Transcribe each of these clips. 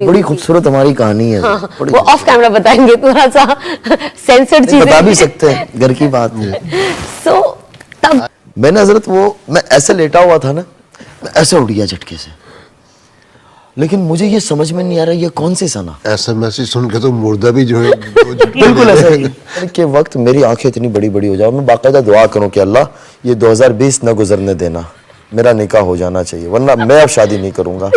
बड़ी खूबसूरत हमारी कहानी है। हाँ, वो ऑफ कैमरा बताएंगे, थोड़ा सा सेंसर्ड चीजें बता भी सकते हैं, घर की बात है। सो तब मैंने हजरत मैं ऐसे लेटा हुआ था ना, मैं ऐसे उठ गया झटके से, लेकिन मुझे ये समझ में नहीं आ रहा ये कौन सी सना। ऐसा मैसेज सुन के तो मुर्दा भी जो है बिल्कुल ऐसा ही के वक्त मेरी आंखें इतनी बड़ी बड़ी हो जाए, मैं बाकायदा दुआ करूं कि अल्लाह ये 2020 न गुजरने देना, मेरा निकाह हो जाना चाहिए, वरना मैं अब शादी नहीं करूंगा।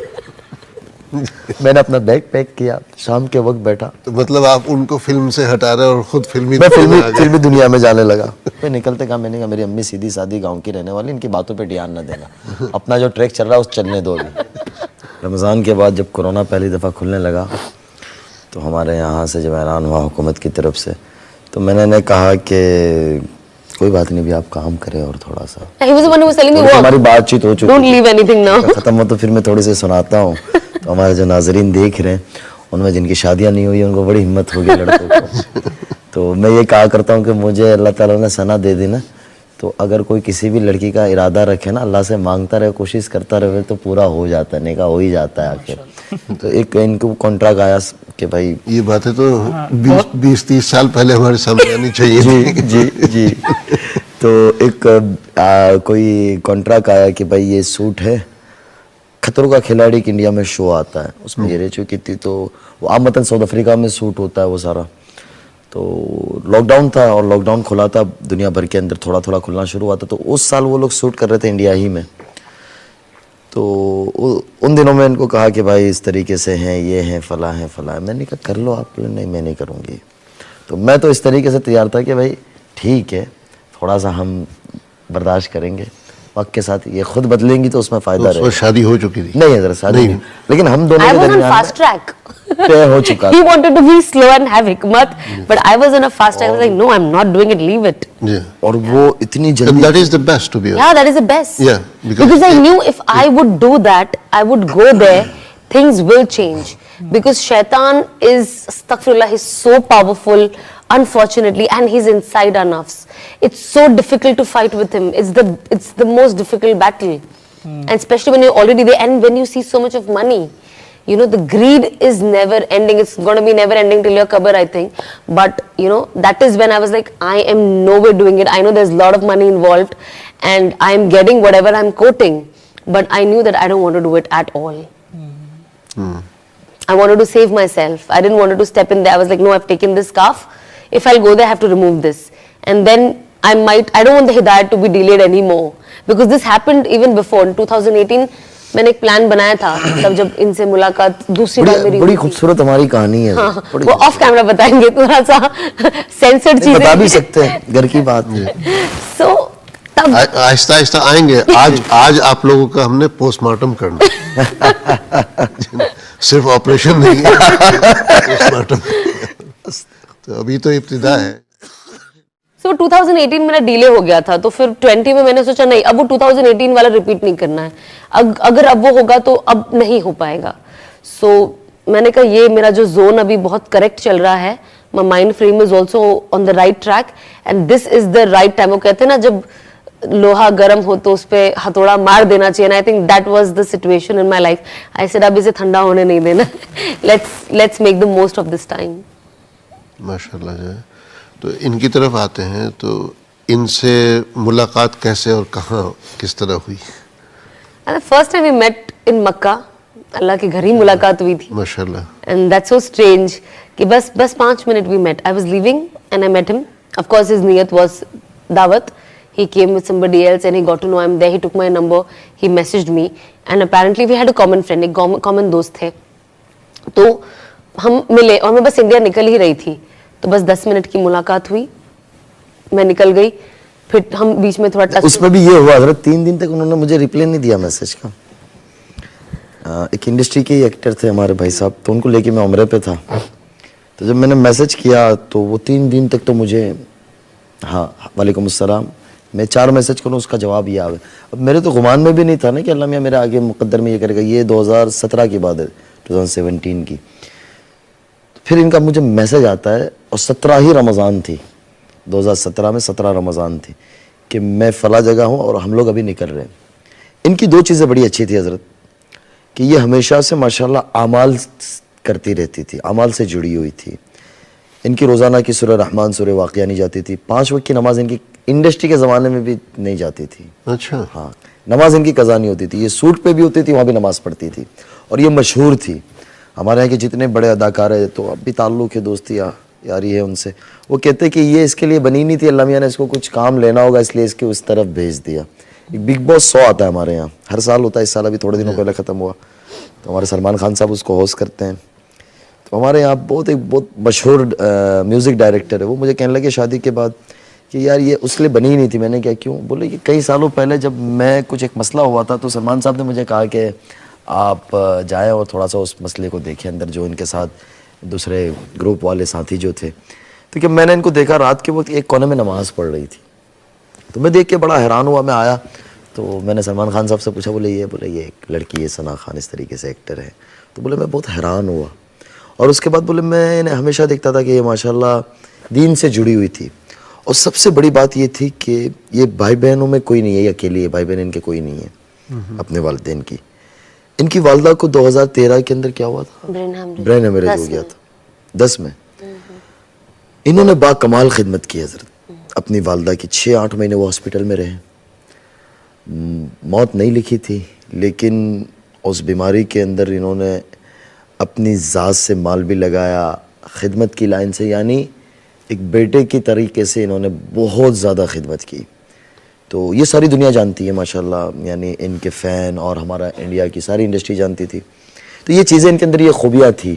मैंने अपना बैग पैक किया, शाम के वक्त बैठा, तो मतलब आप उनको फिल्म से हटा रहे और खुद मैं फिल्मी दुनिया में जाने लगा। मैं निकलते कहा, मैंने कहा मेरी अम्मी सीधी सादी गांव की रहने वाली, इनकी बातों पे ध्यान न देना, अपना जो ट्रैक चल रहा है उस चलने दो अभी। रमज़ान के बाद जब कोरोना पहली दफ़ा खुलने लगा तो हमारे यहाँ से जब ऐलान हुआ हुकूमत की तरफ से, तो मैंने इन्हें कहा कि कोई बात नहीं भी, आप काम करें और थोड़ा सा हमारी बातचीत हो चुकी, खत्म हो तो फिर मैं थोड़ी सी सुनाता हूँ। तो हमारे जो नाजरीन देख रहे हैं उनमें जिनकी शादियां नहीं हुई उनको बड़ी हिम्मत होगी लड़कों को। तो मैं ये कहा करता हूँ कि मुझे अल्लाह ताला ने सना दे दी ना, तो अगर कोई किसी भी लड़की का इरादा रखे ना, अल्लाह से मांगता रहे, कोशिश करता रहे, तो पूरा हो जाता है, निकाह हो ही जाता है आखिर। तो एक इनको कॉन्ट्रैक्ट आया कि भाई ये बातें तो 20-30 साल पहले हमारे सामने आनी चाहिए। जी जी जी। तो एक कोई कॉन्ट्रैक्ट आया कि भाई ये सूट है, खतरों का खिलाड़ी की इंडिया में शो आता है, उसमें ये रह चुकी थी, तो वो आमतन साउथ अफ्रीका में शूट होता है वो सारा। तो लॉकडाउन था और लॉकडाउन खुला था दुनिया भर के अंदर, थोड़ा थोड़ा खुलना शुरू हुआ था, तो उस साल वो लोग शूट कर रहे थे इंडिया ही में। तो उन दिनों में इनको कहा कि भाई इस तरीके से हैं, ये हैं, फला है फला है। मैंने कहा कर लो आप। नहीं मैं नहीं करूँगी। तो मैं तो इस तरीके से तैयार था कि भाई ठीक है, थोड़ा सा हम बर्दाश्त करेंगे, वक्त के साथ ये खुद बदलेंगी तो उसमें फायदा रहेगा। शादी हो चुकी थी? नहीं हजरत शादी नहीं, लेकिन हम दोनों के दरमियान फास्ट ट्रैक तय हो चुका। He wanted to be slow and have hikmat, but I was on a fast track. I was like, no, I'm not doing it. Leave it. Yeah. और वो इतनी जल्दी, that is the best to be honest. Yeah, that is the best. Yeah, because I knew if I would do that, I would go there, things will change. Because Shaitan is, astaghfirullah, he's so powerful, unfortunately, and he's inside our nafs. It's so difficult to fight with him. It's the most difficult battle, and especially when you're already there, and when you see so much of money. You know, the greed is never ending. It's going to be never ending till your qabr, I think. But, you know, that is when I was like, I am nowhere doing it. I know there's a lot of money involved and I'm getting whatever I'm quoting. But I knew that I don't want to do it at all. I wanted to save myself. I didn't want to step in there. I was like, no, I've taken this scarf. If I'll go there, I have to remove this. And then I don't want the hidayat to be delayed anymore. Because this happened even before. In 2018, मैंने एक plan बनाया था तब जब इनसे मुलाकात दूसरी बार मेरी बड़ी खूबसूरत हमारी कहानी है। हाँ, वो ऑफ कैमरा बताएंगे, थोड़ा सा सेंसर्ड चीजें बता भी सकते हैं, घर की बात है। सो तब आहिस्ता आहिस्ता आएंगे। आज आप लोगों का हमने पोस्टमार्टम करना सिर्फ ऑपरेशन नहीं है, पोस्टमार्टम। तो अभी तो इब्तिदा है। So 2018 मेरा डिले हो गया था, तो फिर 20 में मैंने सोचा नहीं, अब वो 2018 वाला रिपीट नहीं करना है। अगर अब वो होगा तो अब नहीं हो पाएगा। So मैंने कहा ये मेरा जो जोन अभी बहुत करेक्ट चल रहा है, my mind frame is also on the right track and this is the right time। वो कहते हैं ना जब लोहा गर्म हो तो उस पे हथौड़ा मार देना चाहिए। I think that was the situation in my life. I said अब इसे ठंडा होने नहीं देना। Let's make the most of this time। माशाल्लाह जो है। तो इनकी तरफ आते हैं, तो इनसे मुलाकात कैसे और कहाँ किस तरह हुई? First time we met in Mecca, Allah के घर ही मुलाकात हुई थी माशाल्लाह। एंड दैट्स सो स्ट्रेंज कि बस 5 मिनट we met. I was living and I met him. Of course his नियत वाज दावत। He came with somebody else and he got to know I'm there. He took my number, he messaged me and apparently we had a common friend, एक common दोस्त थे। तो हम मिले और मैं बस इंडिया निकल ही रही थी, तो बस 10 मिनट की मुलाकात हुई, मैं निकल गई, फिर हम बीच में थोड़ा टच। उसमें भी ये हुआ हजरत 3 दिन तक उन्होंने मुझे रिप्लाई नहीं दिया मैसेज का। एक इंडस्ट्री के एक्टर थे हमारे भाई साहब, तो उनको लेके मैं उम्रे पे था। तो जब मैंने मैसेज किया तो वो 3 दिन तक तो मुझे हाँ वालेकुम अस्सलाम, मैं 4 मैसेज करूँ उसका जवाब ये आवे। अब मेरे तो गुमान में भी नहीं था ना कि अल्लाह मियाँ मेरे आगे मुकद्दर में ये करेगा। ये 2017 की बात है, 2017 की। फिर इनका मुझे मैसेज आता है और 17 ही रमज़ान थी, 2017 में 17 रमज़ान थी कि मैं फ़ला जगह हूँ और हम लोग अभी निकल रहे हैं। इनकी 2 चीज़ें बड़ी अच्छी थी हज़रत कि ये हमेशा से माशाल्लाह आमाल करती रहती थी, अमाल से जुड़ी हुई थी। इनकी रोज़ाना की सूरह रहमान, सूरह वाक़िया नहीं जाती थी। 5 वक्त की नमाज इनकी इंडस्ट्री के ज़माने में भी नहीं जाती थी। अच्छा। हाँ, नमाज इनकी कज़ा नहीं होती थी। ये सूट पे भी होती थी, वहाँ भी नमाज पढ़ती थी और ये मशहूर थी। हमारे यहाँ के जितने बड़े अदाकार हैं, तो अब भी ताल्लुक़ है, दोस्ती यारी है उनसे, वो कहते हैं कि ये इसके लिए बनी नहीं थी, अल्लाह मियाँ ने इसको कुछ काम लेना होगा इसलिए इसके उस तरफ भेज दिया। एक बिग बॉस 100 आता है हमारे यहाँ, हर साल होता है। इस साल अभी थोड़े दिनों पहले ख़त्म हुआ, तो हमारे सलमान खान साहब उसको होस्ट करते हैं। तो हमारे यहाँ बहुत मशहूर म्यूज़िक डायरेक्टर है, वो मुझे कहने लगे शादी के बाद कि यार ये उसके लिए बनी ही नहीं थी। मैंने क्या, क्यों? बोले कि कई सालों पहले जब मैं कुछ एक मसला हुआ था तो सलमान साहब ने मुझे कहा कि आप जाएं और थोड़ा सा उस मसले को देखें अंदर, जो इनके साथ दूसरे ग्रुप वाले साथी जो थे। तो कि मैंने इनको देखा रात के वक्त एक कोने में नमाज पढ़ रही थी, तो मैं देख के बड़ा हैरान हुआ। मैं आया तो मैंने सलमान खान साहब से पूछा, बोले ये एक लड़की है सना खान, इस तरीके से एक्टर है। तो बोले मैं बहुत हैरान हुआ। और उसके बाद बोले मैंने हमेशा देखता था कि ये माशाल्लाह दीन से जुड़ी हुई थी। और सबसे बड़ी बात ये थी कि ये भाई बहनों में कोई नहीं है, ये अकेली है, भाई बहन इनके कोई नहीं है अपने वालिदैन की। इनकी वालदा को 2013 के अंदर क्या हुआ था? ब्रेन हेमरेज हो गया था 10 में। इन्होंने बाकमाल खिदमत की हजरत, अपनी वालदा की 6-8 महीने वो हॉस्पिटल में रहे। मौत नहीं लिखी थी, लेकिन उस बीमारी के अंदर इन्होंने अपनी ज़ात से माल भी लगाया, खिदमत की लाइन से, यानी एक बेटे की तरीके से इन्होंने बहुत ज़्यादा खिदमत की। तो ये सारी दुनिया जानती है माशाल्लाह, यानी इनके फ़ैन और हमारा इंडिया की सारी इंडस्ट्री जानती थी। तो ये चीज़ें इनके अंदर, ये खूबियाँ थी।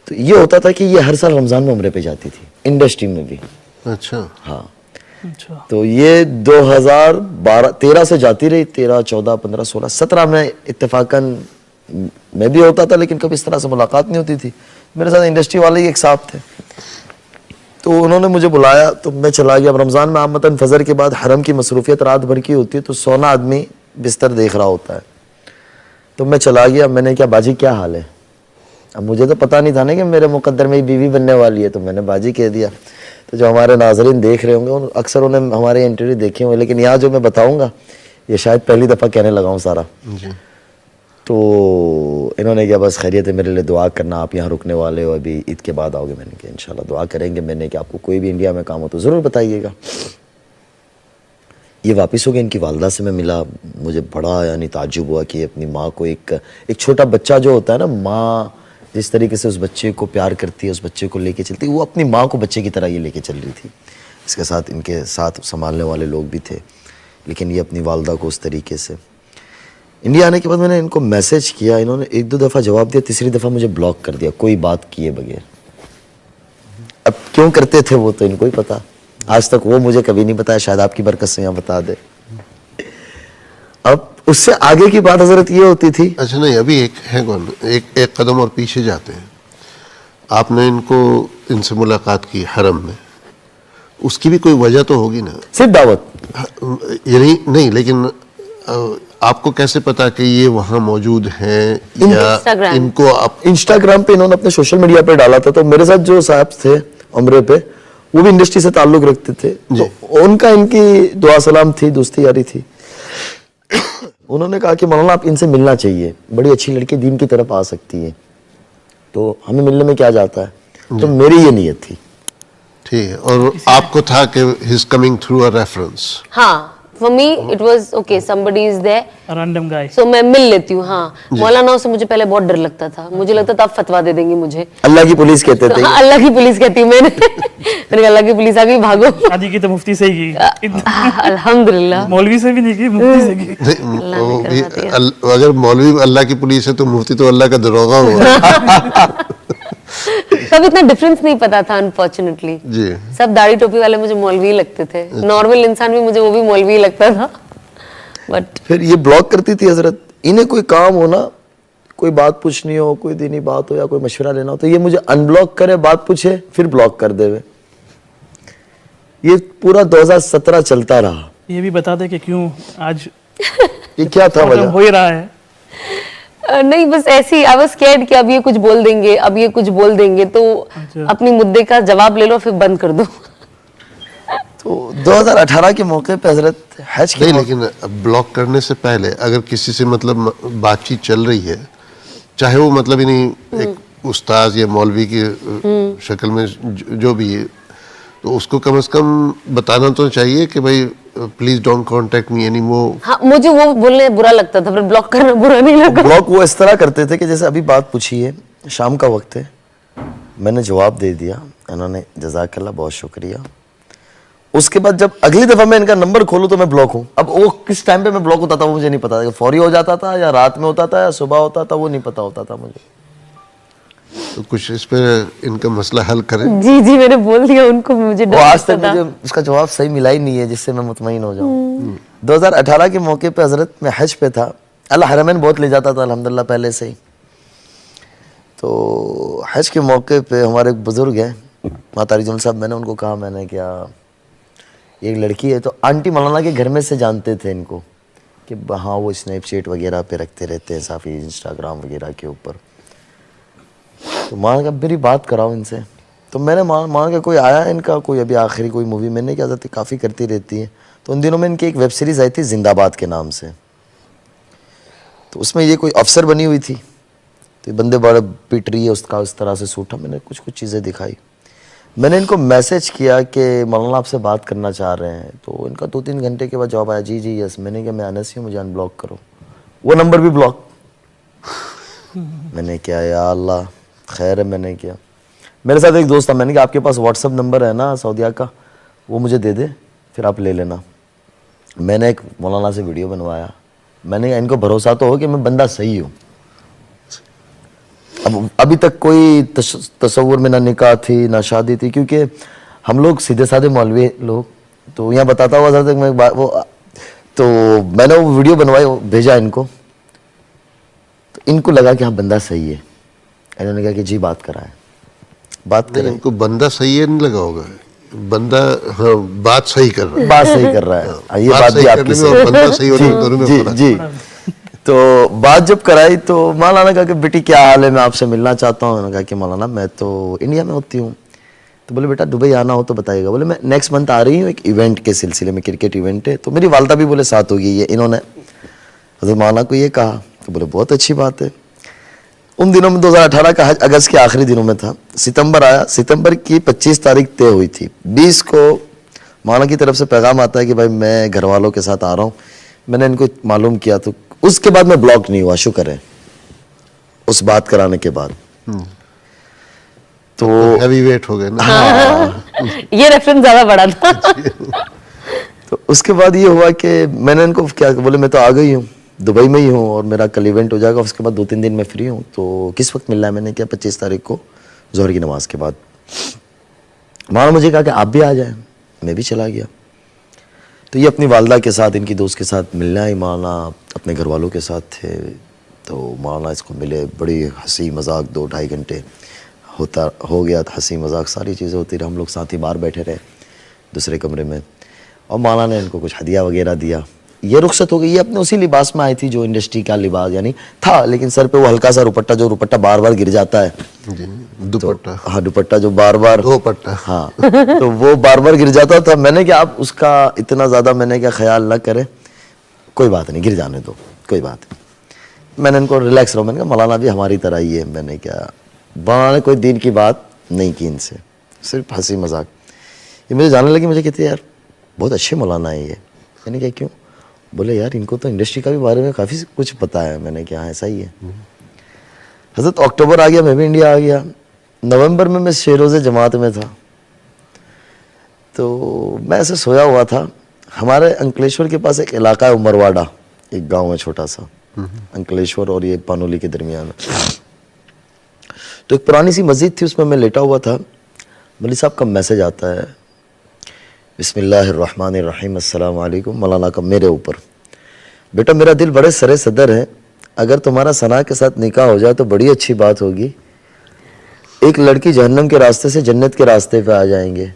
तो ये होता था कि ये हर साल रमज़ान में उम्रे पे जाती थी, इंडस्ट्री में भी। अच्छा। हाँ, तो ये 2013 से जाती रही, 13, 14, 15, 16, 17 में इत्तेफाकन मैं भी होता था, लेकिन कभी इस तरह से मुलाकात नहीं होती थी। मेरे साथ इंडस्ट्री वाले ही एक साथ थे, तो उन्होंने मुझे बुलाया तो मैं चला गया। अब रमज़ान में आमतन फजर के बाद हरम की मसरूफियत रात भर की होती है, तो सोना आदमी बिस्तर देख रहा होता है। तो मैं चला गया, मैंने क्या बाजी क्या हाल है? अब मुझे तो पता नहीं था ना कि मेरे मुकद्दर में ही बीवी बनने वाली है, तो मैंने बाजी कह दिया। तो जो हमारे नाज़रीन देख रहे होंगे अक्सर उन्हें हमारे इंटरव्यू देखे होंगे, लेकिन यहाँ जो मैं बताऊँगा ये शायद पहली दफ़ा कहने लगा हूँ सारा। तो इन्होंने क्या, बस खैरियत है, मेरे लिए दुआ करना, आप यहाँ रुकने वाले हो, अभी ईद के बाद आओगे? मैंने कहा इंशाल्लाह दुआ करेंगे। मैंने कि आपको कोई भी इंडिया में काम हो तो ज़रूर बताइएगा। ये वापस हो गए, इनकी वालदा से मैं मिला, मुझे बड़ा यानी ताज्जुब हुआ कि अपनी माँ को एक छोटा बच्चा जो होता है ना, माँ जिस तरीके से उस बच्चे को प्यार करती है, उस बच्चे को लेके चलती है, वो अपनी माँ को बच्चे की तरह ये लेके चल रही थी। इसके साथ इनके साथ संभालने वाले लोग भी थे, लेकिन ये अपनी वालदा को उस तरीके से। इंडिया आने के बाद मैंने इनको मैसेज किया, इन्होंने 1-2 दफ़ा जवाब दिया, तीसरी दफ़ा मुझे ब्लॉक कर दिया, कोई बात किए बगैर। अब क्यों करते थे वो तो इनको ही पता, आज तक वो मुझे कभी नहीं बताया, शायद आपकी बरकत से यहाँ बता दे। अब उससे आगे की बात हजरत ये होती थी। अच्छा नहीं, अभी एक है कौन, एक कदम और पीछे जाते हैं। आपने इनसे मुलाकात की हरम में, उसकी भी कोई वजह तो होगी ना? सिर्फ दावत यानी नहीं, लेकिन आपको कैसे पता कि ये वहाँ मौजूद हैं? या इनको आप इंस्टाग्राम पे इन्होंने अपने सोशल मीडिया पे डाला था, तो मेरे साथ जो साहब थे उम्रे पे, वो भी इंडस्ट्री से ताल्लुक रखते थे, तो उनका इनकी दुआ सलाम थी, दोस्ती यारी थी। उन्होंने कहा कि मौलाना आप इनसे मिलना चाहिए, बड़ी अच्छी लड़की, दीन की तरफ आ सकती है, तो हमें मिलने में क्या जाता है। तो मेरी ये नीयत थी। ठीक है, और आपको था कि he is coming through a reference? हाँ, for me it was okay, somebody is there, a random guy, so मैं मिल लेती हूँ। हाँ, मौलाना से मुझे पहले बहुत डर लगता था, मुझे लगता था आप फतवा दे देंगे मुझे। अल्लाह की पुलिस कहते थे। हाँ, अल्लाह की पुलिस कहती हूँ मैंने। मैंने कहा अल्लाह की पुलिस आ गई, भागो। शादी की तो मुफ्ती से ही की, अल्हम्दुलिल्लाह। मौलवी से भी नहीं की, मुफ्ती से की। अगर मौलवी अल्लाह की पुलिस है तो मुफ्ती तो अल्लाह का दरोगा हुआ। तब इतना डिफरेंस नहीं पता था अनफॉर्चुनेटली जी। सब दाढ़ी टोपी वाले मुझे मौलवी लगते थे, नॉर्मल इंसान भी मुझे वो भी मौलवी लगता था। बट फिर ये ब्लॉक करती थी हजरत, इन्हें कोई काम हो ना, कोई बात पूछनी हो, कोई दीनी बात हो या कोई मशवरा लेना हो, तो ये मुझे अनब्लॉक करे, बात पूछे, फिर ब्लॉक कर देवे। ये पूरा 2017 चलता रहा। ये भी बता दे कि क्यों आज ये क्या था वजह? हो ही रहा है। नहीं, बस ऐसी आई वाज स्कैर्ड कि अब ये कुछ बोल देंगे, अब ये कुछ बोल देंगे, तो अपनी मुद्दे का जवाब ले लो फिर बंद कर दो। तो 2018 के मौके पे हजरत हज के नहीं, लेकिन ब्लॉक करने से पहले अगर किसी से मतलब बातचीत चल रही है, चाहे वो मतलब उस्ताद या मौलवी की शक्ल में जो भी है, तो उसको कम से कम बताना तो चाहिए कि भाई please don't contact me any more. हाँ, मुझे वो बोलने बुरा लगता था, पर ब्लॉक करना बुरा नहीं लगा। ब्लॉक वो इस तरह करते थे कि जैसे अभी बात पूछी है, शाम का वक्त है, मैंने जवाब दे दिया, इन्होंने जज़ाकल्लाह बहुत शुक्रिया। उसके बाद जब अगली दफा मैं इनका नंबर खोलूं तो मैं ब्लॉक हूं। अब वो किस टाइम पे मैं ब्लॉक होता था वो मुझे नहीं पता था, फौरी हो जाता था या रात में होता था या सुबह होता था, वो नहीं पता होता था मुझे। तो कुछ इस पे इनका मसला हल करें। जी जी, मैंने बोल दिया उनको, मुझे वो डर आज लगता तक था। मुझे उसका जवाब सही मिला ही नहीं है जिससे मैं मुतमईन हो जाऊं। 2018 के मौके पे हजरत में हज पे था, अल्लाह हरमैन बहुत ले जाता था अल्हम्दुलिल्लाह पहले से ही। तो हज के मौके पे हमारे एक बुजुर्ग हैं माता रिजवान साहब, मैंने उनको कहा, मैंने क्या एक लड़की है, तो आंटी मौलाना के घर में से जानते थे इनको कि हाँ वो स्नैपचैट वगैरह पे रखते रहते हैं, साफी इंस्टाग्राम वगैरह के ऊपर। तो माँ का मेरी बात कराओ इनसे। तो मैंने माँ का कोई आया इनका, कोई अभी आखिरी कोई मूवी मैंने क्या जाती काफ़ी करती रहती है। तो उन दिनों में इनकी एक वेब सीरीज़ आई थी जिंदाबाद के नाम से, तो उसमें ये कोई अफसर बनी हुई थी, तो ये बंदे बड़े पिट रही है, उसका उस तरह से सूठा। मैंने कुछ चीज़ें दिखाई, मैंने इनको मैसेज किया कि मौलाना आपसे बात करना चाह रहे हैं। तो इनका 2-3 घंटे के बाद जवाब आया, जी जी यस। मैंने कहा मैं अनस ही हूँ, मुझे अनब्लॉक करो। वो नंबर भी ब्लॉक। मैंने क्या या अल्लाह खैर है। मैंने किया, मेरे साथ एक दोस्त था, मैंने कहा आपके पास व्हाट्सअप नंबर है ना सऊदीया का, वो मुझे दे दे, फिर आप ले लेना। मैंने एक मौलाना से वीडियो बनवाया, मैंने कहा इनको भरोसा तो हो कि मैं बंदा सही हूँ। अब अभी तक कोई तस्वुर में ना निकाह थी ना शादी थी, क्योंकि हम लोग सीधे साधे मौलवी लोग। तो यहाँ बताता हुआ तक मैं वो, तो मैंने वो वीडियो बनवाई, भेजा इनको, तो इनको लगा कि हाँ बंदा सही है। इन्होंने कहा कि जी बात कराएं, बात नहीं, करें। इनको बंदा सही है नहीं लगा होगा, बंदा हाँ बात सही कर रहा है। बात सही कर रहा है, ये बात बात सही भी आपकी करने में सही और बंदा सही होने में दोनों में जी फर्क है। जी। तो बात जब कराई तो मौलाना कहा कि बेटी क्या हाल है, मैं आपसे मिलना चाहता हूँ। मैंने कहा कि मौलाना मैं तो इंडिया में होती हूँ। तो बोले बेटा दुबई आना हो तो बताइएगा। बोले मैं नेक्स्ट मंथ आ रही हूँ एक इवेंट के सिलसिले में, क्रिकेट इवेंट है। तो मेरी वालदा भी बोले साथ होगी। ये इन्होंने हज़रत मौलाना को ये कहा, तो बोले बहुत अच्छी बात है। उन दिनों में 2018 का हज अगस्त के आखिरी दिनों में था, सितंबर आया, सितंबर की 25 तारीख तय हुई थी। 20 को मौलाना की तरफ से पैगाम आता है कि भाई मैं घर वालों के साथ आ रहा हूँ। मैंने इनको मालूम किया, तो उसके बाद मैं ब्लॉक नहीं हुआ, शुक्र है, उस बात कराने के बाद। तो हैवी वेट हो गए ना। ये रेफरेंस ज्यादा बड़ा था। तो उसके बाद ये हुआ कि मैंने इनको क्या बोले, मैं तो आ गई हूँ, दुबई में ही हूँ और मेरा कल इवेंट हो जाएगा, उसके बाद 2-3 दिन में फ्री हूँ। तो किस वक्त मिलना है? मैंने क्या 25 तारीख को जोहर की नमाज के बाद। मानो मुझे कहा कि आप भी आ जाएं, मैं भी चला गया। तो ये अपनी वालदा के साथ, इनकी दोस्त के साथ मिलने आई। मौलाना अपने घर वालों के साथ थे, तो मौलाना इसको मिले, बड़ी हंसी मजाक 2-2.5 घंटे हो गया था, हंसी मजाक सारी चीज़ें होती रही। हम लोग साथ ही बाहर बैठे रहे दूसरे कमरे में, और मौलाना ने इनको कुछ हदिया वगैरह दिया। ये रुखसत हो गई। ये अपने उसी लिबास में आई थी जो इंडस्ट्री का लिबास यानी था, लेकिन सर पे वो हल्का सा दुपट्टा, जो दुपट्टा बार बार गिर जाता है, दुपट्टा, हाँ दुपट्टा जो बार बार, दुपट्टा, हाँ तो वो बार बार गिर जाता था। मैंने क्या आप उसका इतना ज़्यादा मैंने क्या ख्याल ना करें, कोई बात नहीं, गिर जाने दो, कोई बात नहीं। मैंने इनको रिलैक्स रहो, मैंने कहा मौलाना भी हमारी तरह ही है। मैंने क्या मौलाना ने कोई दीन की बात नहीं की इनसे, सिर्फ हंसी मजाक। ये मुझे जानने लगी, मुझे कहते यार बहुत अच्छे मौलाना है ये। मैंने क्या क्यों? बोले यार इनको तो इंडस्ट्री का भी बारे में काफ़ी कुछ पता है। मैंने क्या ऐसा ही है। हज़रत अक्टूबर आ गया, मैं भी इंडिया आ गया। नवंबर में मैं शेरोज़े जमात में था, तो मैं ऐसे सोया हुआ था। हमारे अंकलेश्वर के पास एक इलाका है उमरवाड़ा, एक गांव है छोटा सा, अंकलेश्वर और ये पानोली के दरमियान। तो एक पुरानी सी मस्जिद थी, उसमें मैं लेटा हुआ था। मौलवी साहब का मैसेज आता है, बिस्मिल्लाहिर्रहमानिर्रहीम, अस्सलाम वालेकुम। मौलाना का मेरे ऊपर, बेटा मेरा दिल बड़े सरे सदर है, अगर तुम्हारा सना के साथ निकाह हो जाए तो बड़ी अच्छी बात होगी। एक लड़की जहन्नम के रास्ते से जन्नत के रास्ते पे आ जाएंगे,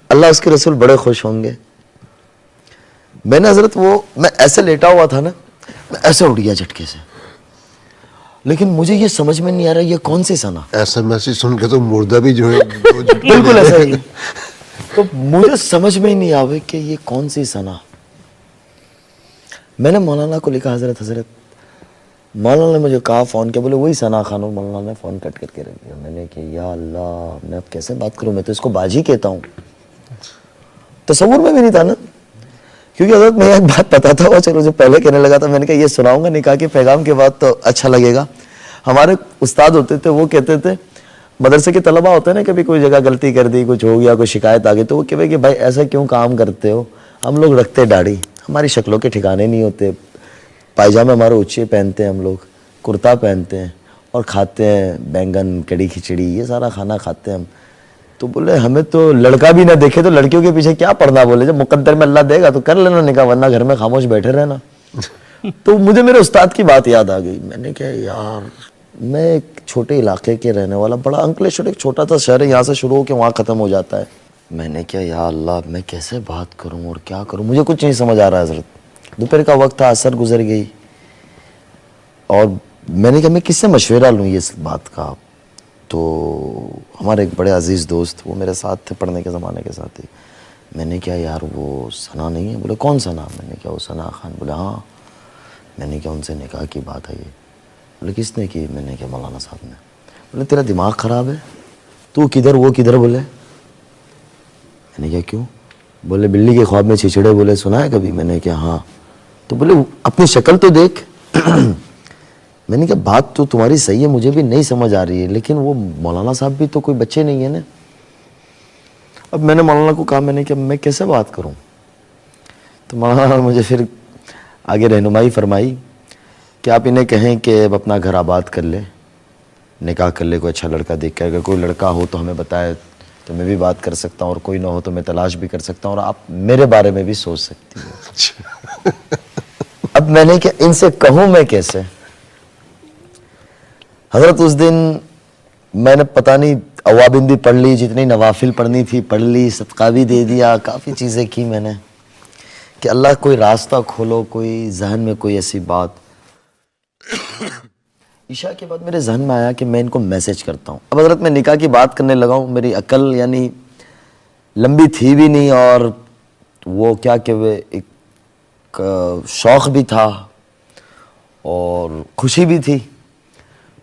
अल्लाह उसके रसूल बड़े खुश होंगे। मैंने हजरत मैं ऐसे लेटा हुआ था ना, मैं ऐसे उठ गया झटके से, लेकिन मुझे ये समझ में नहीं आ रहा ये कौन सी सना। ऐसा मैसेज सुन के तो मुर्दा भी जो है बिल्कुल ऐसा ही। तो मुझे समझ में ही नहीं आवे कि ये कौन सी सना। मैंने मौलाना को लिखा, हजरत मौलाना ने मुझे कहा फ़ोन किया, बोले वही सना खान। मौलाना ने फ़ोन कट करके रख दिया। मैंने कहा या अल्लाह, मैं अब कैसे बात करूँ, मैं तो इसको बाजी कहता हूँ। तसव्वुर में भी नहीं था ना, क्योंकि हज़रत मैं एक बात पता था, वो चलो जो पहले कहने लगा था, मैंने कहा ये सुनाऊंगा निकाह के पैगाम के बाद तो अच्छा लगेगा। हमारे उस्ताद होते थे, वो कहते थे, मदरसे के तलबा होते हैं ना, कभी कोई जगह गलती कर दी, कुछ हो गया, कोई शिकायत आ गई, तो वो कहते कि भाई ऐसा क्यों काम करते हो, हम लोग रखते दाढ़ी, हमारी शक्लों के ठिकाने नहीं होते, पायजामे हमारे ऊंचे पहनते हैं, हम लोग कुर्ता पहनते हैं और खाते हैं बैंगन, कड़ी खिचड़ी, ये सारा खाना खाते हैं हम। तो बोले हमें तो लड़का भी ना देखे तो लड़कियों के पीछे क्या पड़ना, बोले जब मुकद्दर में अल्लाह देगा तो कर लेना निकाह, वरना घर में खामोश बैठे रहना। तो मुझे मेरे उस्ताद की बात याद आ गई। मैंने कहा यार, मैं एक छोटे इलाके के रहने वाला, बड़ा अंकलेश्वर एक छोटा सा शहर है, यहाँ से शुरू होकर वहाँ ख़त्म हो जाता है। मैंने कहा या अल्लाह, मैं कैसे बात करूँ और क्या करूँ, मुझे कुछ नहीं समझ आ रहा है हज़रत। दोपहर का वक्त था, असर गुजर गई, और मैंने कहा मैं किससे मशवरा लूँ ये बात का। तो हमारे एक बड़े अजीज़ दोस्त, वो मेरे साथ थे पढ़ने के ज़माने के साथ ही। मैंने कहा यार वो सना नहीं है? बोले कौन सना? मैंने कहा वो सना खान। बोले हाँ। मैंने कहा उनसे निकाह की बात है ये? बोले किसने की? मैंने कहा मौलाना साहब ने। बोले तेरा दिमाग ख़राब है, तू किधर वो किधर? बोले मैंने कहा क्यों? बोले बिल्ली के ख्वाब में छिछड़े, बोले सुना है कभी? मैंने कहा हाँ। तो बोले अपनी शक्ल तो देख। मैंने कहा बात तो तुम्हारी सही है, मुझे भी नहीं समझ आ रही है, लेकिन वो मौलाना साहब भी तो कोई बच्चे नहीं है ना। अब मैंने मौलाना को कहा, मैंने कहा मैं कैसे बात करूं? तो मौलाना ने मुझे फिर आगे रहनुमाई फरमाई कि आप इन्हें कहें कि अब अपना घर आबाद कर ले, निकाह कर ले, कोई अच्छा लड़का देख के, अगर कोई लड़का हो तो हमें बताए तो मैं भी बात कर सकता हूँ, और कोई ना हो तो मैं तलाश भी कर सकता हूँ, और आप मेरे बारे में भी सोच सकती हो। अब मैंने क्या इनसे कहूँ मैं कैसे? हजरत उस दिन मैंने पता नहीं अवाबिंदी पढ़ ली, जितनी नवाफिल पढ़नी थी पढ़ ली, सदका भी दे दिया, काफ़ी चीज़ें की मैंने कि अल्लाह कोई रास्ता खोलो, कोई जहन में कोई ऐसी बात। ईशा के बाद मेरे जहन में आया कि मैं इनको मैसेज करता हूँ। अब हजरत मैं निकाह की बात करने लगा हूँ, मेरी अकल यानी लंबी थी भी नहीं, और वो क्या कि वे एक शौक़ भी था और खुशी भी थी।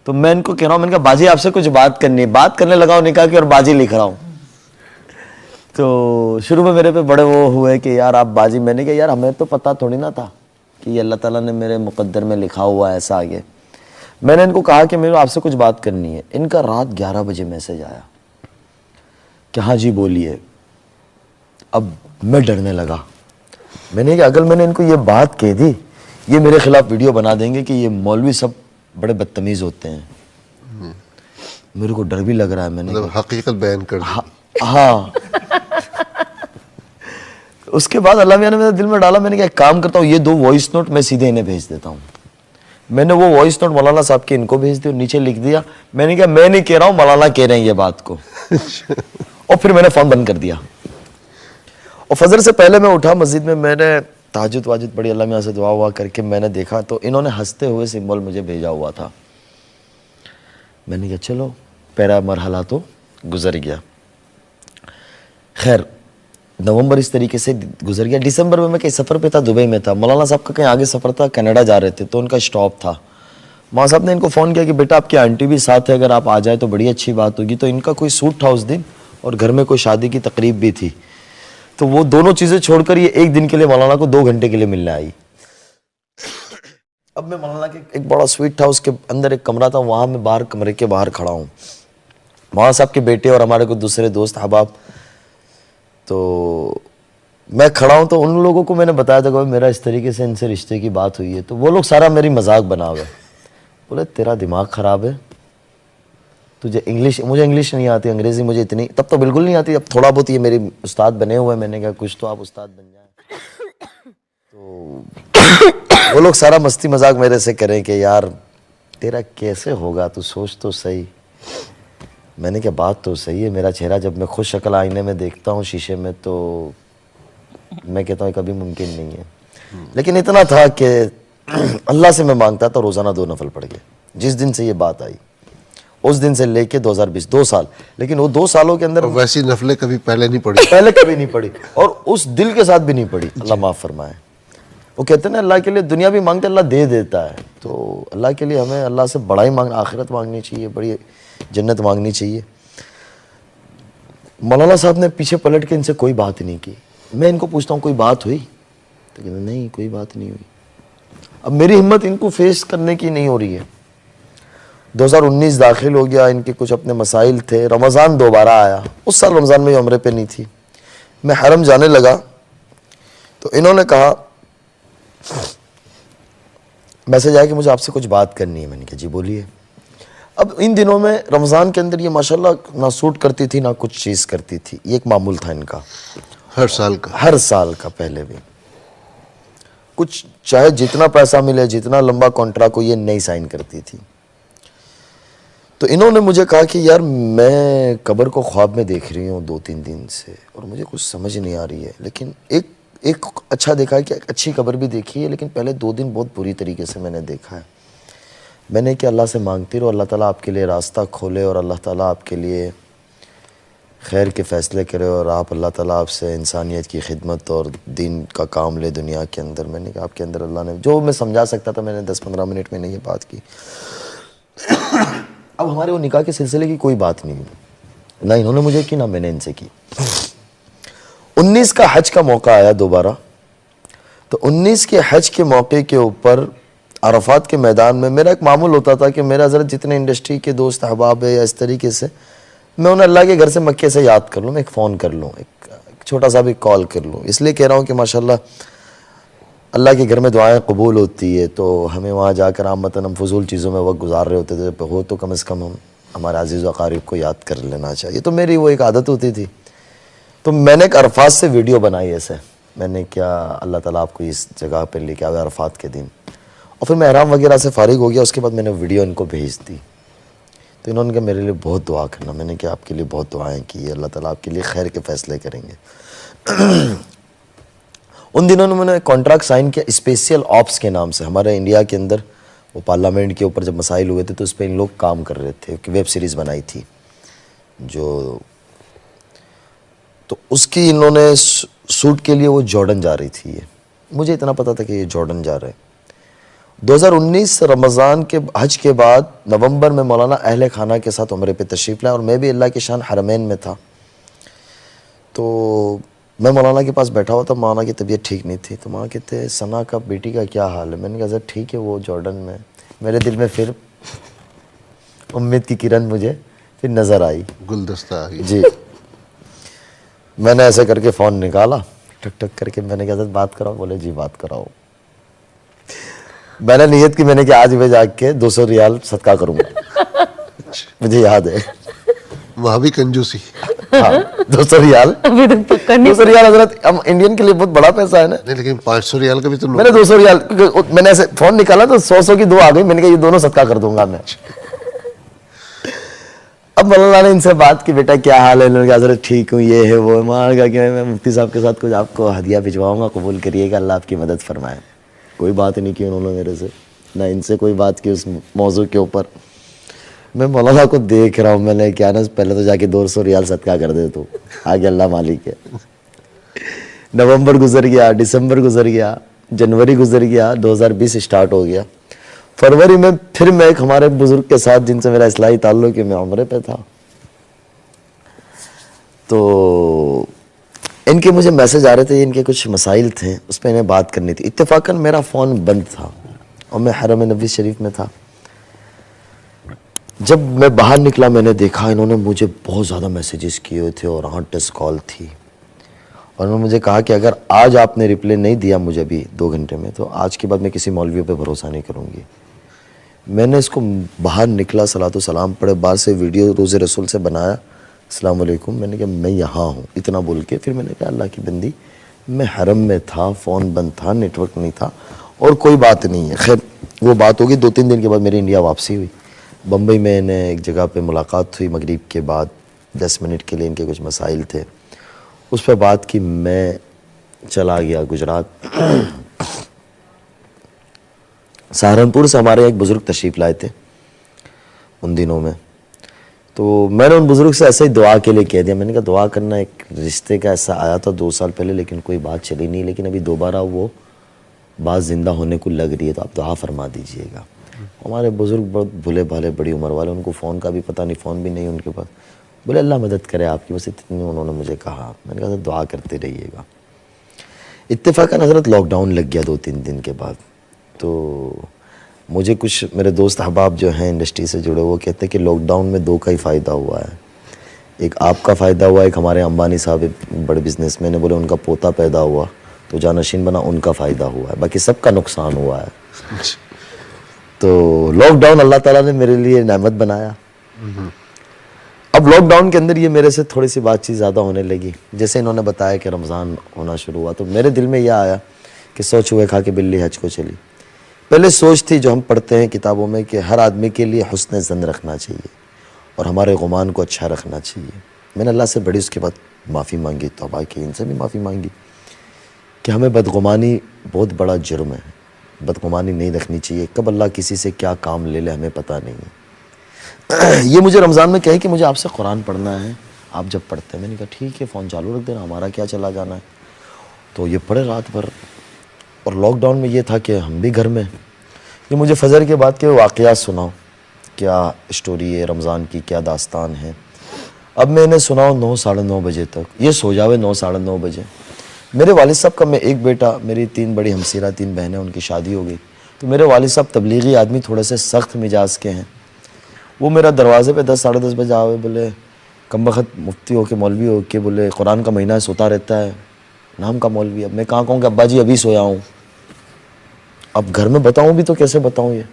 तो मैं इनको कह रहा हूँ, मैंने कहा बाजी आपसे कुछ बात करनी है। बात करने लगा हूँ निकाह की और बाजी लिख रहा हूँ। तो शुरू में मेरे पे बड़े वो हुए कि यार आप बाजी। मैंने कहा यार हमें तो पता थोड़ी ना था कि ये अल्लाह ताला ने मेरे मुकद्दर में लिखा हुआ है ऐसा आगे। मैंने इनको कहा कि मेरे आपसे कुछ बात करनी है। इनका रात 11 बजे मैसेज आया कि हाँ जी बोलिए। अब मैं डरने लगा। मैंने कहा अगर मैंने इनको ये बात कह दी, ये मेरे खिलाफ वीडियो बना देंगे कि ये मौलवी सब बड़े बदतमीज होते हैं। मेरे को डर भी लग रहा है। मैंने मतलब हकीकत बयान कर दी। हाँ। उसके बाद अल्लाह मियां ने मेरे दिल में डाला, मैंने कहा एक काम करता हूँ, ये 2 वॉइस नोट मैं सीधे इन्हें भेज देता हूँ। मैंने वो वॉइस नोट मौलाना साहब के इनको भेज दिया और नीचे लिख दिया, मैंने कहा मैं नहीं कह रहा हूँ, मौलाना कह रहे हैं ये बात को। और फिर मैंने फोन बंद कर दिया। और फजर से पहले मैं उठा मस्जिद में, मैंने ताजुद वाजुद पढ़ी, अल्लाह मियां से दुआ हुआ करके मैंने देखा तो इन्होंने हंसते हुए सिंबल मुझे भेजा हुआ था। मैंने कहा चलो पहला मरहला तो गुजर गया। खैर नवंबर इस तरीके से गुजर गया। दिसंबर में मैं कहीं सफ़र पे था, दुबई में था। मौलाना साहब का कहीं आगे सफ़र था, कनाडा जा रहे थे, तो उनका स्टॉप था। माँ साहब ने इनको फ़ोन किया कि बेटा आपकी आंटी भी साथ है, अगर आप आ जाए तो बड़ी अच्छी बात होगी। तो इनका कोई सूट था उस दिन और घर में कोई शादी की तकरीब भी थी, तो वो दोनों चीज़ें छोड़कर ये एक दिन के लिए मौलाना को 2 घंटे के लिए मिलने आई। अब मैं मौलाना के एक बड़ा स्वीट था, उसके अंदर एक कमरा था, वहाँ मैं बाहर कमरे के बाहर खड़ा हूँ। मौलाना साहब के बेटे और हमारे कुछ दूसरे दोस्त अहबाब, तो मैं खड़ा हूँ। तो उन लोगों को मैंने बताया था कि मेरा इस तरीके से इनसे रिश्ते की बात हुई है। तो वो लोग सारा मेरी मजाक बना हुआ है। बोले तेरा दिमाग ख़राब है, तुझे इंग्लिश, मुझे इंग्लिश नहीं आती, अंग्रेज़ी मुझे इतनी तब तो बिल्कुल नहीं आती, अब थोड़ा बहुत ये मेरी उस्ताद बने हुए हैं। मैंने कहा कुछ तो आप उस्ताद बन जाए। तो वो लोग सारा मस्ती मजाक मेरे से करें कि यार तेरा कैसे होगा, तू सोच तो सही। मैंने कहा बात तो सही है, मेरा चेहरा जब मैं खुद शक्ल आईने में देखता हूँ शीशे में तो मैं कहता हूँ कभी मुमकिन नहीं है। लेकिन इतना था कि अल्लाह से मैं मांगता था, रोज़ाना 2 नफल पढ़ के। जिस दिन से ये बात आई उस दिन से लेके 2020 2 साल, लेकिन वो 2 सालों के अंदर वैसी नफलें कभी पहले नहीं पढ़ी, पहले कभी नहीं पढ़ी और उस दिल के साथ भी नहीं पढ़ी, अल्लाह माफ़ फरमाए। वो कहते हैं ना अल्लाह के लिए दुनिया भी मांगते अल्लाह दे देता है, तो अल्लाह के लिए हमें अल्लाह से बड़ा ही मांगना, आखिरत मांगनी चाहिए, बड़ी जन्नत मांगनी चाहिए। मौलाना साहब ने पीछे पलट के इनसे कोई बात नहीं की। मैं इनको पूछता हूँ कोई बात हुई, तो कहते नहीं कोई बात नहीं हुई। अब मेरी हिम्मत इनको फेस करने की नहीं हो रही है। 2019 दाखिल हो गया, इनके कुछ अपने मसाइल थे, रमज़ान दोबारा आया। उस साल रमज़ान में उम्रे पे नहीं थी, मैं हरम जाने लगा तो इन्होंने कहा, मैसेज आया कि मुझे आपसे कुछ बात करनी है। मैंने कहा जी बोलिए। अब इन दिनों में रमज़ान के अंदर ये माशाल्लाह ना सूट करती थी ना कुछ चीज़ करती थी, ये एक मामूल था इनका हर साल का पहले भी कुछ, चाहे जितना पैसा मिले जितना लंबा कॉन्ट्रैक्ट हो, ये नहीं साइन करती थी। तो इन्होंने मुझे कहा कि यार मैं कब्र को ख्वाब में देख रही हूँ 2-3 दिन से और मुझे कुछ समझ नहीं आ रही है, लेकिन एक अच्छा देखा है कि एक अच्छी कब्र भी देखी है, लेकिन पहले 2 दिन बहुत बुरी तरीके से मैंने देखा है। मैंने कि अल्लाह से मांगती रहो, अल्लाह ताला आपके लिए रास्ता खोले और अल्लाह ताला आपके लिए खैर के फ़ैसले करे और आप अल्लाह ताला आपसे इंसानियत की खिदमत और दीन का काम ले दुनिया के अंदर। मैंने कहा आपके अंदर अल्लाह ने जो मैं समझा सकता था मैंने 10-15 मिनट में ये बात की। अब हमारे वो निकाह के सिलसिले की कोई बात नहीं, ना इन्होंने मुझे की ना मैंने इनसे की। 19 का हज का मौका आया दोबारा, तो 19 के हज के मौके के ऊपर अरफात के मैदान में मेरा एक मामूल होता था कि मेरा ज़रा जितने इंडस्ट्री के दोस्त अहबाब है या इस तरीके से मैं उन्हें अल्लाह के घर से मक्के से याद कर लूँ, मैं एक फ़ोन कर लूँ, एक छोटा सा भी कॉल कर लूँ। इसलिए कह रहा हूँ कि माशाल्लाह अल्लाह के घर में दुआएं कबूल होती है, तो हमें वहाँ जाकर आमतन हम फजूल चीज़ों में वक्त गुजार रहे होते थे, हो तो कम से कम हम हमारे अजीज़ व अकारिब को याद कर लेना चाहिए। तो मेरी वो एक आदत होती थी। तो मैंने एक अरफात से वीडियो बनाई ऐसे, मैंने क्या अल्लाह ताला आपको इस जगह पर लेके आया अरफात के दिन, और फिर मैं एहराम वगैरह से फारिग हो गया। उसके बाद मैंने वीडियो इनको भेज दी, तो इन्होंने कहा मेरे लिए बहुत दुआ करना। मैंने कहा आपके लिए बहुत दुआएं की, अल्लाह ताला आपके लिए खैर के फ़ैसले करेंगे। उन दिनों में मैंने कॉन्ट्रैक्ट साइन किया स्पेशल ऑप्स के नाम से। हमारे इंडिया के अंदर वो पार्लियामेंट के ऊपर जब मसाइल हुए थे तो उस पर इन लोग काम कर रहे थे, कि वेब सीरीज़ बनाई थी जो, तो उसकी इन्होंने शूट के लिए वो जॉर्डन जा रही थी। ये मुझे इतना पता था कि ये जॉर्डन जा रहे हैं। 2019 रमज़ान के हज के बाद नवंबर में मौलाना अहले खाना के साथ उम्रे पे तशरीफ़ लाए और मैं भी अल्लाह की शान हरमैन में था। तो मैं मौलाना के पास बैठा हुआ था, मौलाना की तबीयत ठीक नहीं थी, तो मौलाना कहते सना का बेटी का क्या हाल है। मैंने कहा सर ठीक है वो जॉर्डन में। मेरे दिल में फिर उम्मीद की किरण मुझे फिर नज़र आई, गुलदस्ता जी। मैंने ऐसे करके फ़ोन निकाला टक टक करके, मैंने कहा सर बात कराओ। बोले जी बात कराओ। मैंने नियत की, मैंने कि आज मैं जाके 200 रियाल सदका करूँगा। मुझे याद है वहाँ भी कंजूसी। हाँ 200 रियाल अभी तक पक्का नहीं। 200 रियाल हजरत हम इंडियन के लिए बहुत बड़ा पैसा है ना। नहीं लेकिन 500 रियाल का भी तो मैंने 200 रियाल, मैंने ऐसे फोन निकाला तो 100 की 2 आ गई। मैंने कहा ये दोनों सदका कर दूंगा मैं। अब मौलाना ने इनसे बात की, बेटा क्या हाल है। इन्होंने कहा हजरत ठीक हूँ, ये है वो है। वहाँ कहा कि मैं मुफ्ती साहब के साथ कुछ आपको हदिया भिजवाऊंगा, कबूल करिएगा, अल्लाह आपकी मदद फरमाए। कोई बात नहीं की उन्होंने मेरे से, ना इनसे कोई बात की उस मौजू के ऊपर। मैं मौलाना को देख रहा हूँ, मैंने क्या ना पहले तो जाके 200 रियाल सदका कर दे, तो आगे अल्लाह मालिक है। नवंबर गुजर गया, दिसंबर गुजर गया, जनवरी गुजर गया, 2020 स्टार्ट हो गया। फरवरी में फिर मैं एक हमारे बुजुर्ग के साथ जिनसे मेरा इस्लाही ताल्लुक है, मैं उम्रे पे था, तो इनके मुझे मैसेज आ रहे थे, इनके कुछ मसाइल थे, उस पर इन्हें बात करनी थी। इत्तेफाकन मेरा फ़ोन बंद था और मैं हरम नबी शरीफ में था। जब मैं बाहर निकला मैंने देखा इन्होंने मुझे बहुत ज़्यादा मैसेजेस किए हुए थे और 8 10 कॉल थी, और उन्होंने मुझे कहा कि अगर आज आपने रिप्लाई नहीं दिया मुझे अभी 2 घंटे में, तो आज के बाद मैं किसी मौलवियों पे भरोसा नहीं करूँगी। मैंने इसको बाहर निकला, सलातो सलाम पढ़े, बाद से वीडियो रोज़े रसूल से बनाया, अस्सलाम वालेकुम, मैंने कहा मैं यहाँ हूँ, इतना बोल के फिर मैंने कहा अल्लाह की बंदी मैं हरम में था, फ़ोन बंद था, नेटवर्क नहीं था और कोई बात नहीं है। खैर वो बात होगी। 2-3 दिन के बाद मेरी इंडिया वापसी हुई। बम्बई में इन्हें एक जगह पे मुलाकात हुई मगरिब के बाद, 10 मिनट के लिए इनके कुछ मसाइल थे, उस पर बात की। मैं चला गया गुजरात। सहारनपुर से हमारे एक बुज़ुर्ग तशरीफ़ लाए थे उन दिनों में, तो मैंने उन बुज़ुर्ग से ऐसे ही दुआ के लिए कह दिया। मैंने कहा दुआ करना, एक रिश्ते का ऐसा आया था 2 साल पहले, लेकिन कोई बात चली नहीं, लेकिन अभी दोबारा वो बात ज़िंदा होने को लग रही है तो आप दुआ फरमा दीजिएगा। हमारे बुज़ुर्ग बहुत भूले भाले बड़ी उम्र वाले, उनको फ़ोन का भी पता नहीं, फ़ोन भी नहीं उनके पास। बोले अल्लाह मदद करे आपकी, बस इतनी उन्होंने मुझे कहा। मैंने कहा दुआ करते रहिएगा। इत्तेफाकन हज़रत लॉकडाउन लग गया 2-3 दिन के बाद। तो मुझे कुछ मेरे दोस्त अहबाब जो हैं इंडस्ट्री से जुड़े, वो कहते हैं कि लॉकडाउन में 2 का ही फ़ायदा हुआ है। एक आपका फ़ायदा हुआ, एक हमारे अंबानी साहब बड़े बिजनेसमैन है, बोले उनका पोता पैदा हुआ तो जानशीन बना, उनका फ़ायदा हुआ है, बाकी सबका नुकसान हुआ है। तो लॉकडाउन अल्लाह ताला ने मेरे लिए नेमत बनाया। अब लॉकडाउन के अंदर ये मेरे से थोड़ी सी बातचीत ज़्यादा होने लगी। जैसे इन्होंने बताया कि रमज़ान होना शुरू हुआ तो मेरे दिल में यह आया कि 100 चूहे खा के बिल्ली हज को चली। पहले सोच थी जो हम पढ़ते हैं किताबों में कि हर आदमी के लिए हुस्न ज़न रखना चाहिए और हमारे गुमान को अच्छा रखना चाहिए। मैंने अल्लाह से बड़ी उसके बाद माफ़ी मांगी, तौबा की, इनसे भी माफ़ी मांगी कि हमें बदगुमानी बहुत बड़ा जुर्म है, बदगुमानी नहीं रखनी चाहिए। कब अल्लाह किसी से क्या काम ले ले हमें पता नहीं है। ये मुझे रमज़ान में कहे कि मुझे आपसे कुरान पढ़ना है, आप जब पढ़ते हैं। मैंने कहा ठीक है, फ़ोन चालू रख देना, हमारा क्या चला जाना है। तो ये पढ़े रात भर। और लॉकडाउन में ये था कि हम भी घर में। ये मुझे फजर के बाद के वाक़यात सुनाओ, क्या स्टोरी है रमज़ान की, क्या दास्तान है। अब मैं इन्हें सुनाऊँ 9 साढ़े 9 बजे तक, ये सो जावे 9 साढ़े 9 बजे। मेरे वालिद साहब का मैं एक बेटा, मेरी 3 बड़ी हमसीरा 3 बहनें, उनकी शादी हो गई। तो मेरे वालिद साहब तबलीगी आदमी, थोड़े से सख्त मिजाज के हैं। वो मेरा दरवाज़े पे 10 साढ़े 10 बजे आवे, बोले कमबख्त मुफ्ती हो के मौलवी हो के, बोले कुरान का महीना है, सोता रहता है, नाम का मौलवी। अब मैं कहाँ कहूँ कि अब्बा जी अभी सोया हूँ। अब घर में बताऊँ भी तो कैसे बताऊँ ये।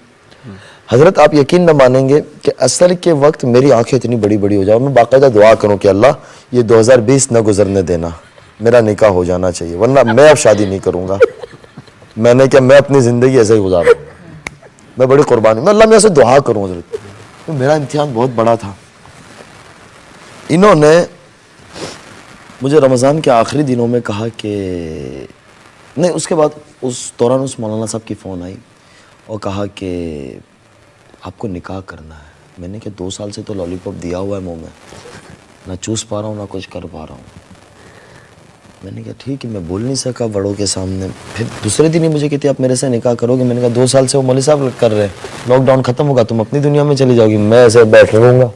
हज़रत आप यकीन न मानेंगे कि असर के वक्त मेरी आंखें इतनी बड़ी बड़ी हो जाओ, मैं बाकायदा दुआ करूँ कि अल्लाह ये 2020 न गुजरने देना, मेरा निकाह हो जाना चाहिए, वरना मैं अब शादी नहीं करूँगा। मैंने क्या, मैं अपनी ज़िंदगी ऐसे ही गुजारूँ, मैं बड़ी कुर्बानी, मैं अल्लाह में ऐसे दुआ करूँ हज़रत। तो मेरा इम्तिहान बहुत बड़ा था। इन्होंने मुझे रमज़ान के आखिरी दिनों में कहा कि नहीं, उसके बाद उस दौरान उस मौलाना साहब की फ़ोन आई और कहा कि आपको निकाह करना है। मैंने क्या 2 साल से तो लॉलीपॉप दिया हुआ है मुंह में, ना चूस पा रहा हूँ ना कुछ कर पा रहा हूँ। मैंने कहा ठीक है, मैं बोल नहीं सका बड़ों के सामने। फिर दूसरे दिन ही मुझे कहती आप मेरे से निकाह करोगे। मैंने कहा 2 साल से वो मौलवी साहब कर रहे हैं, लॉकडाउन ख़त्म होगा तुम अपनी दुनिया में चली जाओगी, मैं ऐसे बैठ रहूँगा।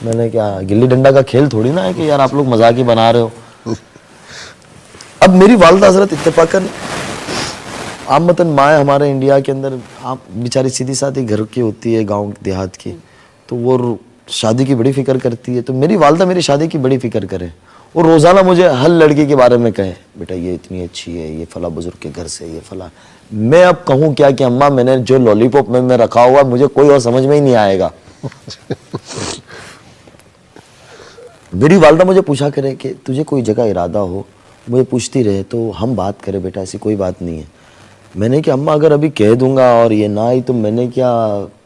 मैंने क्या, गिल्ली डंडा का खेल थोड़ी ना है कि यार आप लोग मजाक ही बना रहे हो। अब मेरी वालदा हज़रत इत्तेफाकन आमतन माँ हमारे इंडिया के अंदर, आप बेचारी सीधी सादी घर की होती है, गांव देहात की, तो वो शादी की बड़ी फिक्र करती है। तो मेरी वालदा मेरी शादी की बड़ी फिक्र करे और रोज़ाना मुझे हर लड़की के बारे में कहे, बेटा ये इतनी अच्छी है, ये फला बुजुर्ग के घर से, ये फला। मैं अब कहूँ क्या कि अम्मा मैंने जो लॉलीपॉप में रखा हुआ मुझे कोई और समझ में ही नहीं आएगा। मेरी वालदा मुझे पूछा करे कि तुझे कोई जगह इरादा हो, मुझे पूछती रहे तो हम बात करें, बेटा ऐसी कोई बात नहीं है। मैंने क्या अम्मा अगर अभी कह दूंगा और ये ना आई तो मैंने क्या,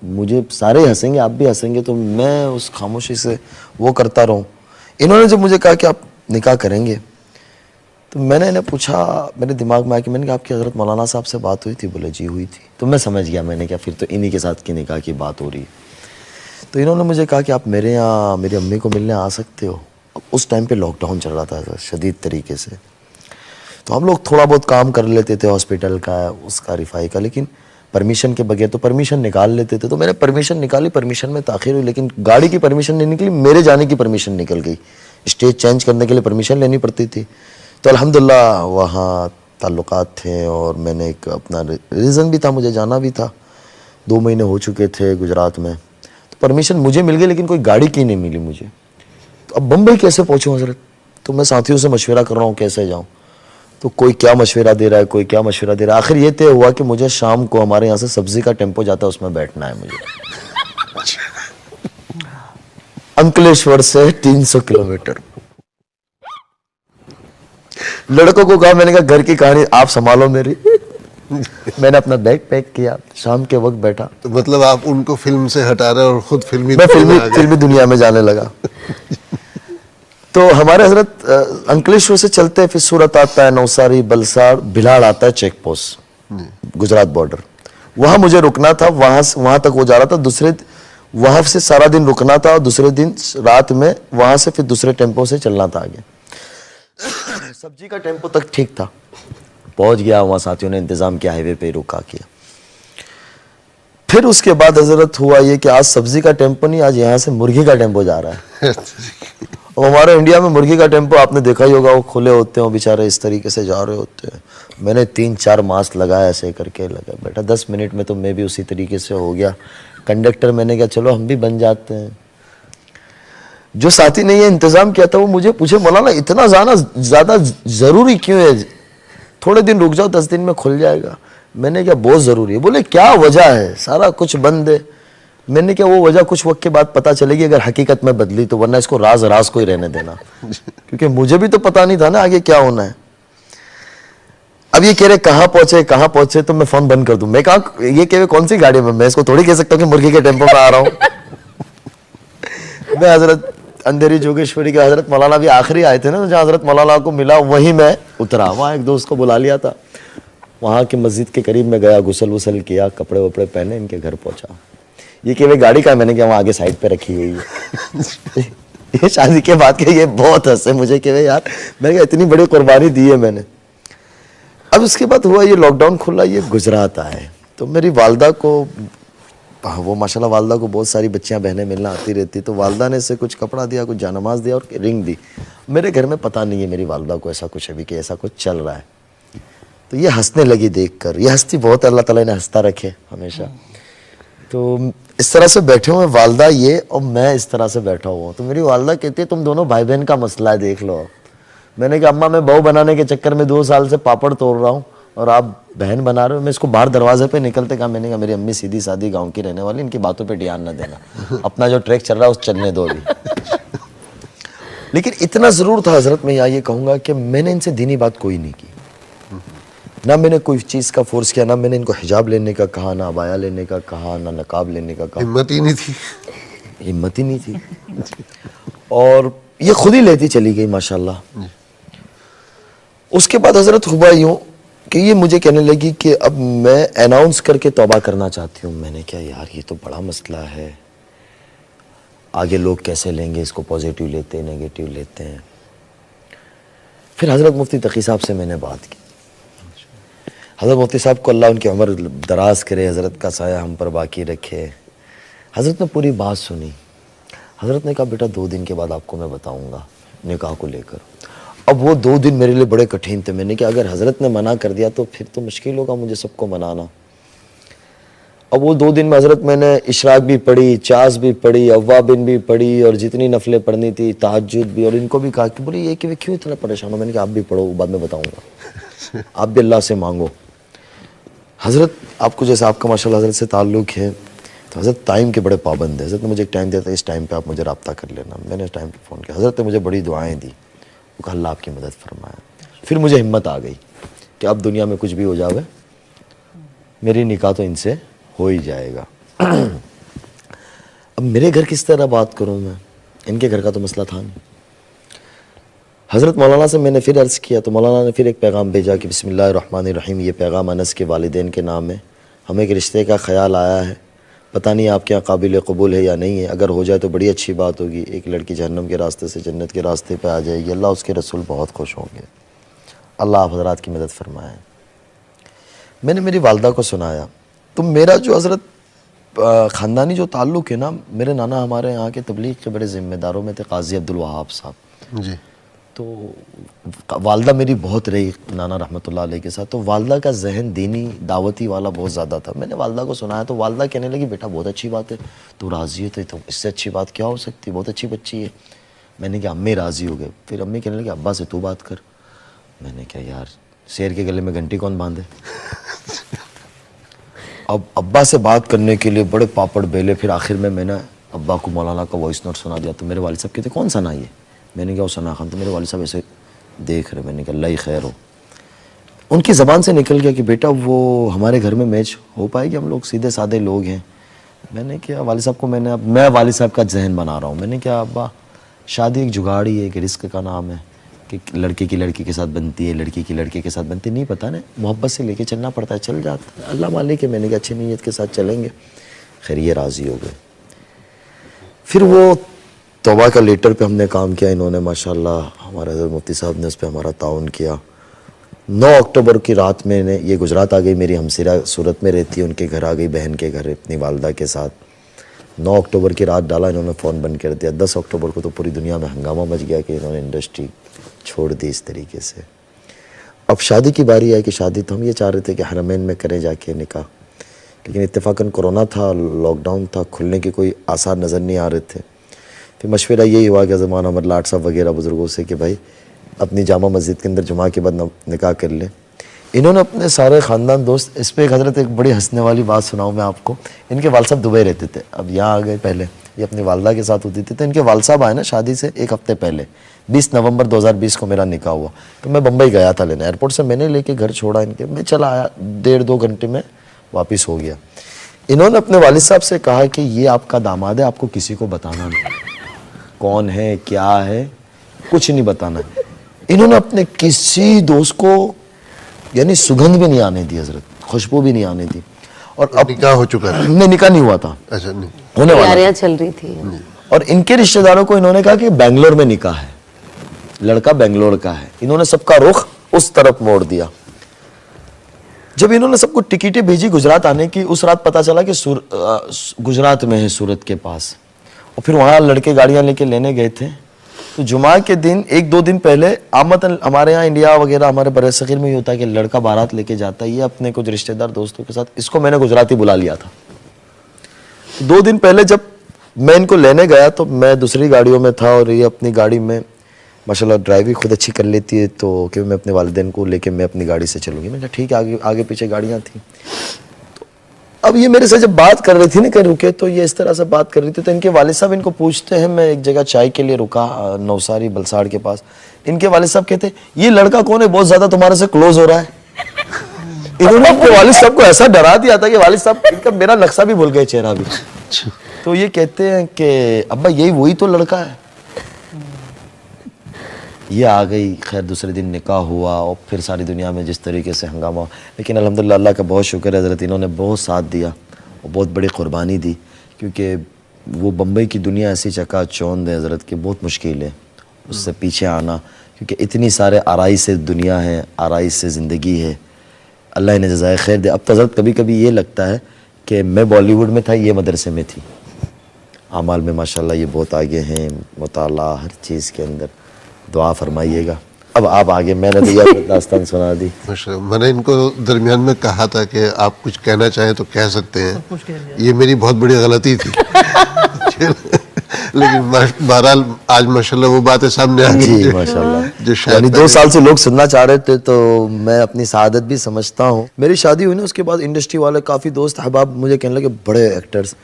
मुझे सारे हंसेंगे, आप भी हंसेंगे, तो मैं उस खामोशी से वो करता रहूं। इन्होंने जब मुझे कहा कि आप निकाह करेंगे तो मैंने इन्हें पूछा, मेरे दिमाग में आया कि मैंने कहा आपकी हज़रत मौलाना साहब से बात हुई थी? बोले जी हुई थी। तो मैं समझ गया, मैंने क्या फिर तो इन्हीं के साथ की निकाह की बात हो रही है। तो इन्होंने मुझे कहा कि आप मेरे यहाँ मेरी अम्मी को मिलने आ सकते हो। उस टाइम पे लॉकडाउन चल रहा था शदीद तरीके से, तो हम लोग थोड़ा बहुत काम कर लेते थे हॉस्पिटल का, उसका रिफाई का, लेकिन परमिशन के बगैर तो परमिशन निकाल लेते थे। तो मैंने परमिशन निकाली, परमिशन में ताख़ीर हुई, लेकिन गाड़ी की परमिशन नहीं निकली, मेरे जाने की परमिशन निकल गई। स्टेज चेंज करने के लिए परमिशन लेनी पड़ती थी। तो अल्हम्दुलिल्लाह वहाँ ताल्लुकात थे और मैंने एक अपना रीज़न भी था, मुझे जाना भी था। 2 महीने हो चुके थे गुजरात में, तो परमिशन मुझे मिल गई, लेकिन कोई गाड़ी की नहीं मिली मुझे। तो अब बम्बई कैसे पहुँचूँ हज़रत? तो मैं साथियों से मशवरा कर रहा हूँ कैसे जाऊँ, तो कोई क्या मशवरा दे रहा है, कोई क्या मशवरा दे रहा है। आखिर ये तय हुआ कि मुझे शाम को हमारे यहाँ से सब्जी का टेम्पो जाता है, उसमें बैठना है मुझे। अंकलेश्वर से 300 किलोमीटर। लड़कों को कहा, मैंने कहा घर की कहानी आप संभालो मेरी। मैंने अपना बैग पैक किया, शाम के वक्त बैठा। तो मतलब आप उनको फिल्म से हटा रहे और खुद मैं फिल्मी दुनिया में जाने लगा। तो हमारे हजरत अंकलेश्वर से चलते हैं, फिर सूरत आता है, नौसारी, बलसाड़, भिलाड़ आता है, चेक पोस्ट गुजरात बॉर्डर, वहां मुझे रुकना था। वहां तक वो जा रहा था, वहां से सारा दिन रुकना था और दूसरे दिन रात में वहां से फिर दूसरे टेम्पो से चलना था आगे। सब्जी का टेम्पो तक ठीक था, पहुंच गया, वहाँ साथियों ने इंतज़ाम किया, हाईवे पे रुका किया। फिर उसके बाद हजरत हुआ ये कि आज सब्जी का टेम्पो नहीं, आज यहाँ से मुर्गी का टेम्पो जा रहा है। और हमारे इंडिया में मुर्गी का टेम्पो आपने देखा ही होगा, वो खुले होते हैं, वो बेचारे इस तरीके से जा रहे होते हैं। मैंने 3-4 मास्क लगाया, ऐसे करके लगा बेटा 10 मिनट में तो मैं भी उसी तरीके से हो गया कंडक्टर। मैंने कहा चलो हम भी बन जाते हैं। जो साथी ने ये इंतज़ाम किया था वो मुझे पूछे मौलाना इतना ज़्यादा ज़रूरी क्यों है, थोड़े दिन रुक जाओ 10 दिन में खुल जाएगा। मैंने कहा बहुत ज़रूरी है। बोले क्या वजह है, सारा कुछ बंद है। मैंने क्या वो वजह कुछ वक्त के बाद पता चलेगी अगर हकीकत में बदली तो, वरना इसको राज को ही रहने देना, क्योंकि मुझे भी तो पता नहीं था ना आगे क्या होना है। अब ये कह रहे कहाँ पहुंचे, तो मैं फोन बंद कर दूं। मैं कहा ये कह रहे कौन सी गाड़ी में, मैं इसको थोड़ी कह सकता हूँ कि मुर्गी के टेम्पो में आ रहा हूँ। मैं हजरत अंधेरी जोगेश्वरी के हजरत मौलाना भी आखिरी आए थे ना, जहाँ हजरत मौलाना को मिला वहीं मैं उतरा। वहाँ एक दोस्त को बुला लिया था, वहाँ की मस्जिद के करीब में गया, गुसल वुसल किया, कपड़े वपड़े पहने, इनके घर पहुंचा। ये कि गाड़ी का, मैंने क्या वहाँ आगे साइड पे रखी हुई है। ये शादी के बाद के ये बहुत हंसे मुझे कि यार मैंने कहा इतनी बड़ी कुर्बानी दी है मैंने। अब उसके बाद हुआ ये लॉकडाउन खुला, ये गुजरात आए तो मेरी वालदा को, वो माशाल्लाह वालदा को बहुत सारी बच्चियां बहनें मिलना आती रहती, तो वालदा ने से कुछ कपड़ा दिया, कुछ जानमाज दिया और रिंग दी। मेरे घर में पता नहीं है मेरी वालदा को ऐसा कुछ अभी कि ऐसा कुछ चल रहा है। तो ये हंसने लगी देखकर, ये हंसती बहुत, अल्लाह ताला ने हंसता रखे हमेशा। तो इस तरह से बैठे हुए वालदा ये और मैं इस तरह से बैठा हुआ हूँ। तो मेरी वालदा कहती है तुम दोनों भाई बहन का मसला है, देख लो। मैंने कहा अम्मा मैं बहू बनाने के चक्कर में 2 साल से पापड़ तोड़ रहा हूँ और आप बहन बना रहे हो। मैं इसको बाहर दरवाजे पे निकलते कहा, मैंने कहा मेरी अम्मी सीधी सादी गांव की रहने वाली, इनकी बातों पे ध्यान ना देना, अपना जो ट्रैक चल रहा है उस चलने दो अभी। लेकिन इतना जरूर था हजरत, मैं यहाँ ये कहूँगा कि मैंने इनसे दीनी बात कोई नहीं की, ना मैंने कोई चीज़ का फोर्स किया, ना मैंने इनको हिजाब लेने का कहा, ना अबाया लेने का कहा, ना नकाब लेने का कहा। हिम्मत ही नहीं थी, हिम्मत ही नहीं थी। और ये खुद ही लेती चली गई माशाल्लाह। उसके बाद हजरत हुआ यूँ कि ये मुझे कहने लगी कि अब मैं अनाउंस करके तौबा करना चाहती हूँ। मैंने कहा यार ये तो बड़ा मसला है, आगे लोग कैसे लेंगे इसको, पॉजिटिव लेते हैं नेगेटिव लेते हैं। फिर हज़रत मुफ्ती तकी साहब से मैंने बात की। हज़रत मुफ्ती साहब को अल्लाह उनकी उम्र दराज करे, हज़रत का साया हम पर बाकी रखे। हज़रत ने पूरी बात सुनी। हज़रत ने कहा बेटा 2 दिन के बाद आपको मैं बताऊँगा निकाह को लेकर। अब वो 2 दिन मेरे लिए बड़े कठिन थे। मैंने कहा अगर हज़रत ने मना कर दिया तो फिर तो मुश्किल होगा मुझे सबको मनाना। अब वो 2 दिन में हज़रत मैंने इशराक भी पढ़ी, चास भी पढ़ी, अव्वाबिन भी पढ़ी और जितनी नफलें पढ़नी थी, तहज्जुद भी। और इनको भी कहा कि बोले ये कि वे क्यों इतना परेशान हो। मैंने कहा आप भी पढ़ो, बाद में बताऊँगा, आप भी अल्लाह से मांगो। हज़रत आपको जैसे आपका माशाल्लाह हज़रत से ताल्लुक़ है, तो हज़रत टाइम के बड़े पाबंद है। हज़रत ने मुझे एक टाइम दिया था, इस टाइम पे आप मुझे रब्ता कर लेना। मैंने इस टाइम पे फ़ोन किया, हज़रत ने मुझे बड़ी दुआएं दी, वो कहा अल्लाह आपकी मदद फरमाया। फिर मुझे हिम्मत आ गई कि अब दुनिया में कुछ भी हो जावे मेरी निकाह तो इनसे हो ही जाएगा। अब मेरे घर किस तरह बात करूँ मैं, इनके घर का तो मसला था नहीं। हज़रत मौलाना से मैंने फिर अर्ज़ किया तो मौलाना ने फिर एक पैगाम भेजा कि बिस्मिल्लाहिर्रहमानिर्रहीम, ये पैगाम अनस के वालिदैन के नाम है। हमें एक रिश्ते का ख्याल आया है, पता नहीं आपके यहाँ काबिल कबूल है या नहीं है। अगर हो जाए तो बड़ी अच्छी बात होगी। एक लड़की जहन्नम के रास्ते से जन्नत के रास्ते पे आ जाएगी। अल्लाह उसके रसूल बहुत खुश होंगे। अल्लाह आप हज़रात की मदद फरमाए। मैंने मेरी वालदा को सुनाया तो मेरा जो हज़रत ख़ानदानी जो ताल्लुक़ है ना, मेरे नाना हमारे यहाँ के तबलीग के बड़े ज़िम्मेदारों में थे, काजी अब्दुल वहाब साहब जी। तो वालदा मेरी बहुत रही नाना रहमतुल्लाह अलैह के साथ, तो वालदा का जहन दीनी दावती वाला बहुत ज़्यादा था। मैंने वालदा को सुनाया तो वालदा कहने लगी बेटा बहुत अच्छी बात है, तू राज़ी है तो इससे अच्छी बात क्या हो सकती, बहुत अच्छी बच्ची है। मैंने कहा अम्मी राज़ी हो गए। फिर अम्मी कहने लगी अब्बा से तू बात कर। मैंने कहा यार शेर के गले में घंटी कौन बांधे। अब अब्बा से बात करने के लिए बड़े पापड़ बेले। फिर आखिर में मैंने अब्बा को मौलाना का वॉइस नोट सुना दिया। तो मेरे वालिद साहब कहते कौन सा ना ये, मैंने कहा सना खान। तो मेरे वालिद साहब ऐसे देख रहे, मैंने कहा अल्लाह ही खैर हो। उनकी ज़बान से निकल गया कि बेटा वो हमारे घर में मैच हो पाएगी, हम लोग सीधे साधे लोग हैं। मैंने कहा वालिद साहब को मैं वालिद साहब का जहन बना रहा हूँ। मैंने कहा अब्बा शादी एक जुगाड़ी है, एक रिस्क का नाम है कि लड़के की लड़की के साथ बनती है, लड़की की लड़के के साथ बनती नहीं, पता नहीं मोहब्बत से लेके चलना पड़ता है, चल जाता है, अल्लाह मालिक है। मैंने कहा अच्छी नीयत के साथ चलेंगे। खैर ये राज़ी हो गए। फिर वो तौबा का लेटर पे हमने काम किया, इन्होंने माशाल्लाह हमारे हज़रत मुफ्ती साहब ने उस पर हमारा ताउन किया। 9 अक्टूबर की रात में ये गुजरात आ गई, मेरी हमसिरा सूरत में रहती है, उनके घर आ गई बहन के घर अपनी वालदा के साथ। 9 अक्टूबर की रात डाला, इन्होंने फ़ोन बंद कर दिया। 10 अक्टूबर को तो पूरी दुनिया में हंगामा मच गया कि इन्होंने इंडस्ट्री छोड़ दी इस तरीके से। अब शादी की बारी है कि शादी तो हम ये चाह रहे थे कि हरमैन में करें जाके निकाह, लेकिन इत्तेफाकन कोरोना था, लॉकडाउन था, खुलने के कोई आसार नज़र नहीं आ रहे थे। फिर मशवरा यही हुआ कि ज़मान अहमद लाट साहब वगैरह बुज़ुर्गों से कि भाई अपनी जामा मस्जिद के अंदर जुमा के बाद निकाह कर लें। इन्होंने अपने सारे ख़ानदान दोस्त, इस पर एक हज़रत एक बड़ी हंसने वाली बात सुनाऊँ मैं आपको। इनके वाल साहब दुबई रहते थे, अब यहाँ आ गए। पहले ये अपनी वालदा के साथ होती थी, तो इनके वाल साहब आए ना शादी से 1 हफ्ते पहले। 20 नवंबर 2020 को मेरा निकाह हुआ, तो मैं बम्बई गया था लेने। एयरपोर्ट से मैंने लेके घर छोड़ा इनके, मैं चला आया, 1.5-2 घंटे में वापस हो गया। इन्होंने अपने वालिद साहब से कहा कि ये आपका दामाद है, आपको किसी को बताना नहीं, कौन है क्या है कुछ नहीं बताना है। इन्होंने अपने किसी दोस्त को यानी सुगंध भी नहीं आने दी हजरत, खुशबू भी नहीं आने दी। और अब निकाह हो चुका था? नहीं, निकाह नहीं हुआ था, अच्छा, नहीं होने वाला तैयारियां चल रही थी। और इनके रिश्तेदारों को इन्होंने कहा कि बेंगलोर में निकाह है, लड़का बेंगलोर का है। इन्होंने सबका रुख उस तरफ मोड़ दिया। जब इन्होंने सबको टिकटें भेजी गुजरात आने की, उस रात पता चला कि गुजरात में है सूरत के पास, और फिर वहाँ लड़के गाड़ियाँ लेके लेने गए थे। तो जुमा के दिन 1-2 दिन पहले आमतन हमारे यहाँ इंडिया वगैरह हमारे बरसगीर में ही होता है कि लड़का बारात लेके जाता है, ये अपने कुछ रिश्तेदार दोस्तों के साथ। इसको मैंने गुजराती बुला लिया था। 2 दिन पहले जब मैं इनको लेने गया तो मैं दूसरी गाड़ियों में था और ये अपनी गाड़ी में माशाल्लाह ड्राइविंग खुद अच्छी कर लेती है, तो कि मैं अपने वालिदैन को लेके मैं अपनी गाड़ी से चलूँगी। मैंने कहा ठीक है, आगे आगे पीछे गाड़ियाँ थी। तो अब ये मेरे से जब बात कर रही थी ना कहीं रुके, तो ये इस तरह से बात कर रही थी। तो इनके वालिद साहब इनको पूछते हैं, मैं एक जगह चाय के लिए रुका नवसारी बलसाड़ के पास। इनके वालिद साहब कहते ये लड़का कौन है, बहुत ज़्यादा तुम्हारे से क्लोज हो रहा है। इन्होंने अपने वालिद साहब को ऐसा डरा दिया था कि वालिद साहब इनका मेरा नक्शा भी भूल गए, चेहरा भी। तो ये कहते हैं कि अब्बा यही वही तो लड़का है। ये आ गई, खैर दूसरे दिन निकाह हुआ और फिर सारी दुनिया में जिस तरीके से हंगामा। लेकिन अल्हम्दुलिल्लाह अल्लाह का बहुत शुक्र है हज़रत, इन्होंने बहुत साथ दिया और बहुत बड़ी क़ुरबानी दी, क्योंकि वो बम्बई की दुनिया ऐसी चकाचौंध है हज़रत कि बहुत मुश्किल है उससे पीछे आना, क्योंकि इतनी सारे आराई से दुनिया है, आराई से ज़िंदगी है। अल्लाह इन्हें जज़ाए खैर दे। अब तो हज़रत कभी कभी ये लगता है कि मैं बॉलीवुड में था, ये मदरसे में थी। आमाल में माशाल्लाह ये बहुत आगे हैं, मुताला हर चीज़ के अंदर। दुआ फरमाइएगा। अब आप आगे, मैंने तो यह दास्तान सुना दी। मैंने इनको दरमियान में कहा था कि आप कुछ कहना चाहें तो कह सकते हैं, कुछ कह दिया। ये मेरी बहुत बड़ी गलती थी। लेकिन बहरहाल आज माशाल्लाह वो बातें सामने आ गई जी माशाल्लाह, जो शायद यानी 2 साल से लोग सुनना चाह रहे थे, तो मैं अपनी सआदत भी समझता हूँ। मेरी शादी हुई ना, उसके बाद इंडस्ट्री वाले काफ़ी दोस्त अहबाब मुझे कहने लगे, बड़े एक्टर्स,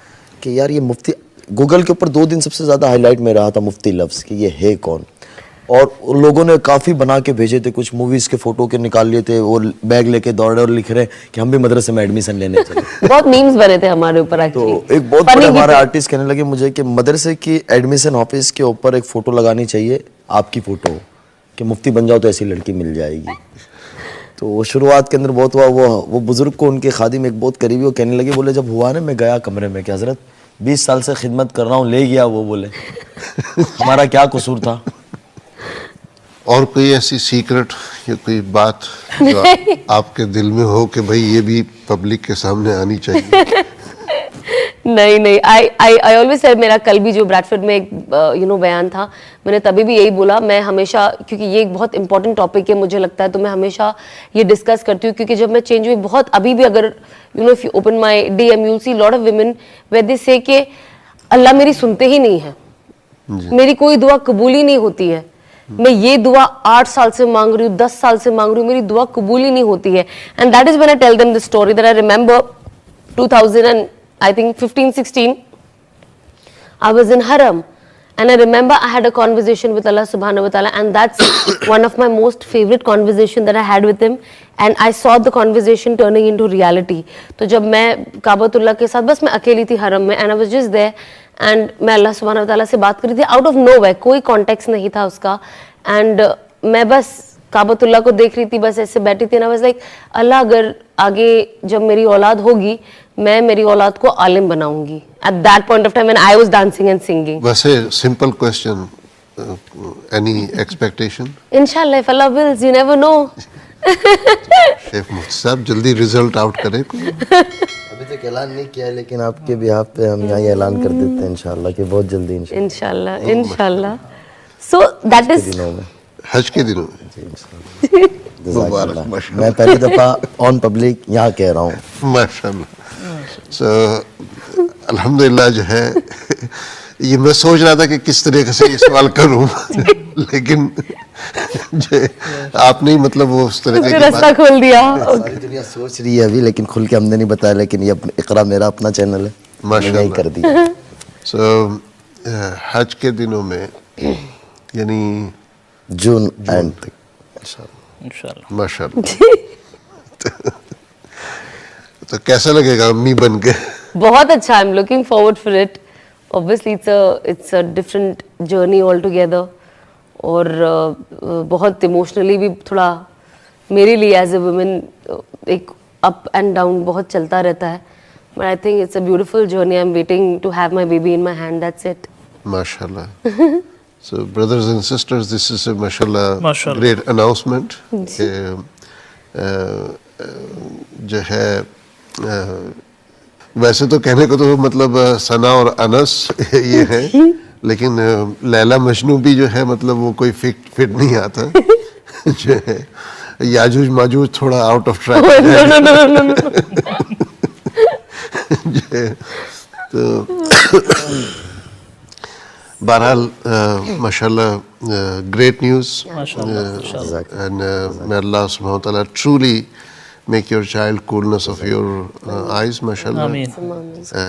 कि यार ये मुफ्ती, गूगल के ऊपर 2 दिन सबसे ज़्यादा हाईलाइट में रहा था मुफ्ती लफ्ज़ कि ये है कौन। और उन लोगों ने काफ़ी बना के भेजे थे, कुछ मूवीज़ के फ़ोटो के निकाल लिए थे, और बैग लेके दौड़े और लिख रहे कि हम भी मदरसे में एडमिशन लेने चले। बहुत मीम्स बने थे हमारे ऊपर तो एक्चुअली। एक बहुत बड़े हमारे आर्टिस्ट कहने लगे मुझे कि मदरसे की एडमिशन ऑफिस के ऊपर एक फ़ोटो लगानी चाहिए, आपकी फ़ोटो, कि मुफ्ती बन जाओ तो ऐसी लड़की मिल जाएगी। तो वो शुरुआत के अंदर बहुत हुआ। वो बुज़ुर्ग को उनके खादिम एक बहुत करीबी वो कहने लगे, बोले जब हुआ ना मैं गया कमरे में कि हज़रत 20 साल से खिदमत कर रहा हूँ, ले गया वो, बोले हमारा क्या कसूर था। और कोई ऐसी सीक्रेट या कोई बात जो आपके दिल में हो कि भाई ये भी पब्लिक के सामने आनी चाहिए? नहीं, आई ऑलवेज सेड, मेरा कल भी जो ब्रैडफोर्ड में एक बयान था, मैंने तभी भी यही बोला, मैं हमेशा, क्योंकि ये एक बहुत इंपॉर्टेंट टॉपिक है मुझे लगता है, तो मैं हमेशा ये डिस्कस करती हूँ। क्योंकि जब मैं चेंज हुई बहुत, अभी भी अगर if you open my DM you'll see lot of women where they say कि अल्लाह मेरी सुनते ही नहीं है, मेरी कोई दुआ कबूल ही नहीं होती है। मैं ये दुआ 8 साल से मांग रही हूँ, 10 साल से मांग रही हूँ, मेरी दुआ कबूल ही नहीं होती है। And that is when I tell them the story that I remember 2015-16 I was in Haram and I remember I had a conversation with Allah subhanahu wa ta'ala, and that's one of my most favorite conversation that I had with him, and I saw the conversation turning into reality. तो जब मैं काबतुल्लाह के साथ बस मैं अकेली थी हरम में, and I was just there, and मैं अल्लाह सुब्हानहू व तआला से बात कर रही थी out of nowhere, कोई कॉन्टेक्स्ट नहीं था उसका, and मैं बस काबतुल्लाह को देख रही थी, बस ऐसे बैठी थी, ना बस लाइक अल्लाह अगर आगे जब मेरी औलाद होगी मैं मेरी औलाद को आलिम बनाऊंगी। At that point of time when I was dancing and singing. वैसे सिंपल क्वेश्चन, एनी एक्सपेक्टेशन? इंशाल्लाह, if Allah wills, you never know. Chef मुफ्ती साहब जल्दी रिजल्ट आउट करें कोई। अभी तक ऐलान नहीं किया है, लेकिन आपके बिहाफ पे हम यहाँ ऐलान कर देते हैं इंशाल्लाह कि बहुत जल्दी इंशाल्लाह इंशाल्लाह. So that is दिनों में. हज के दिनों में जज़ाकल्लाह. मैं पहली दफा ऑन पब्लिक यहाँ कह रहा हूँ. माशाल्लाह। सो अल्हम्दुलिल्लाह जो है ये मैं सोच रहा था कि किस तरीके से ये सवाल करूं लेकिन जो आपने ही मतलब वो उस तरह की रास्ता बात खोल दिया. सारी दुनिया सोच रही है अभी, लेकिन खुल के हमने नहीं बताया, लेकिन ये इकरा मेरा अपना चैनल है, मैंने यही कर दिया. सो हज के दिनों में यानी जून एंड तक इंशाल्लाह. इंशाल्लाह. माशाल्लाह। तो कैसा लगेगा अम्मी बन के? बहुत अच्छा. I am looking forward for it. Obviously it's a different journey all together. और बहुत इमोशनली भी थोड़ा मेरे लिए एज ए वुमेन एक अप एंड डाउन बहुत चलता रहता है. But I think it's a beautiful journey. I am waiting to have my baby in my hand. That's it. माशाल्लाह. So brothers and sisters, this is a mashallah great announcement. जो है वैसे तो कहने को तो मतलब सना और अनस ये है, लेकिन लैला मजनू भी जो है मतलब वो कोई फिट नहीं आता. जो है याजूज माजूज थोड़ा आउट ऑफ ट्रैक है. तो बहरहाल माशाल्लाह great news, and may Allah subhanahu wa ta'ala truly make your child coolness of your eyes, mashallah. Ameen. And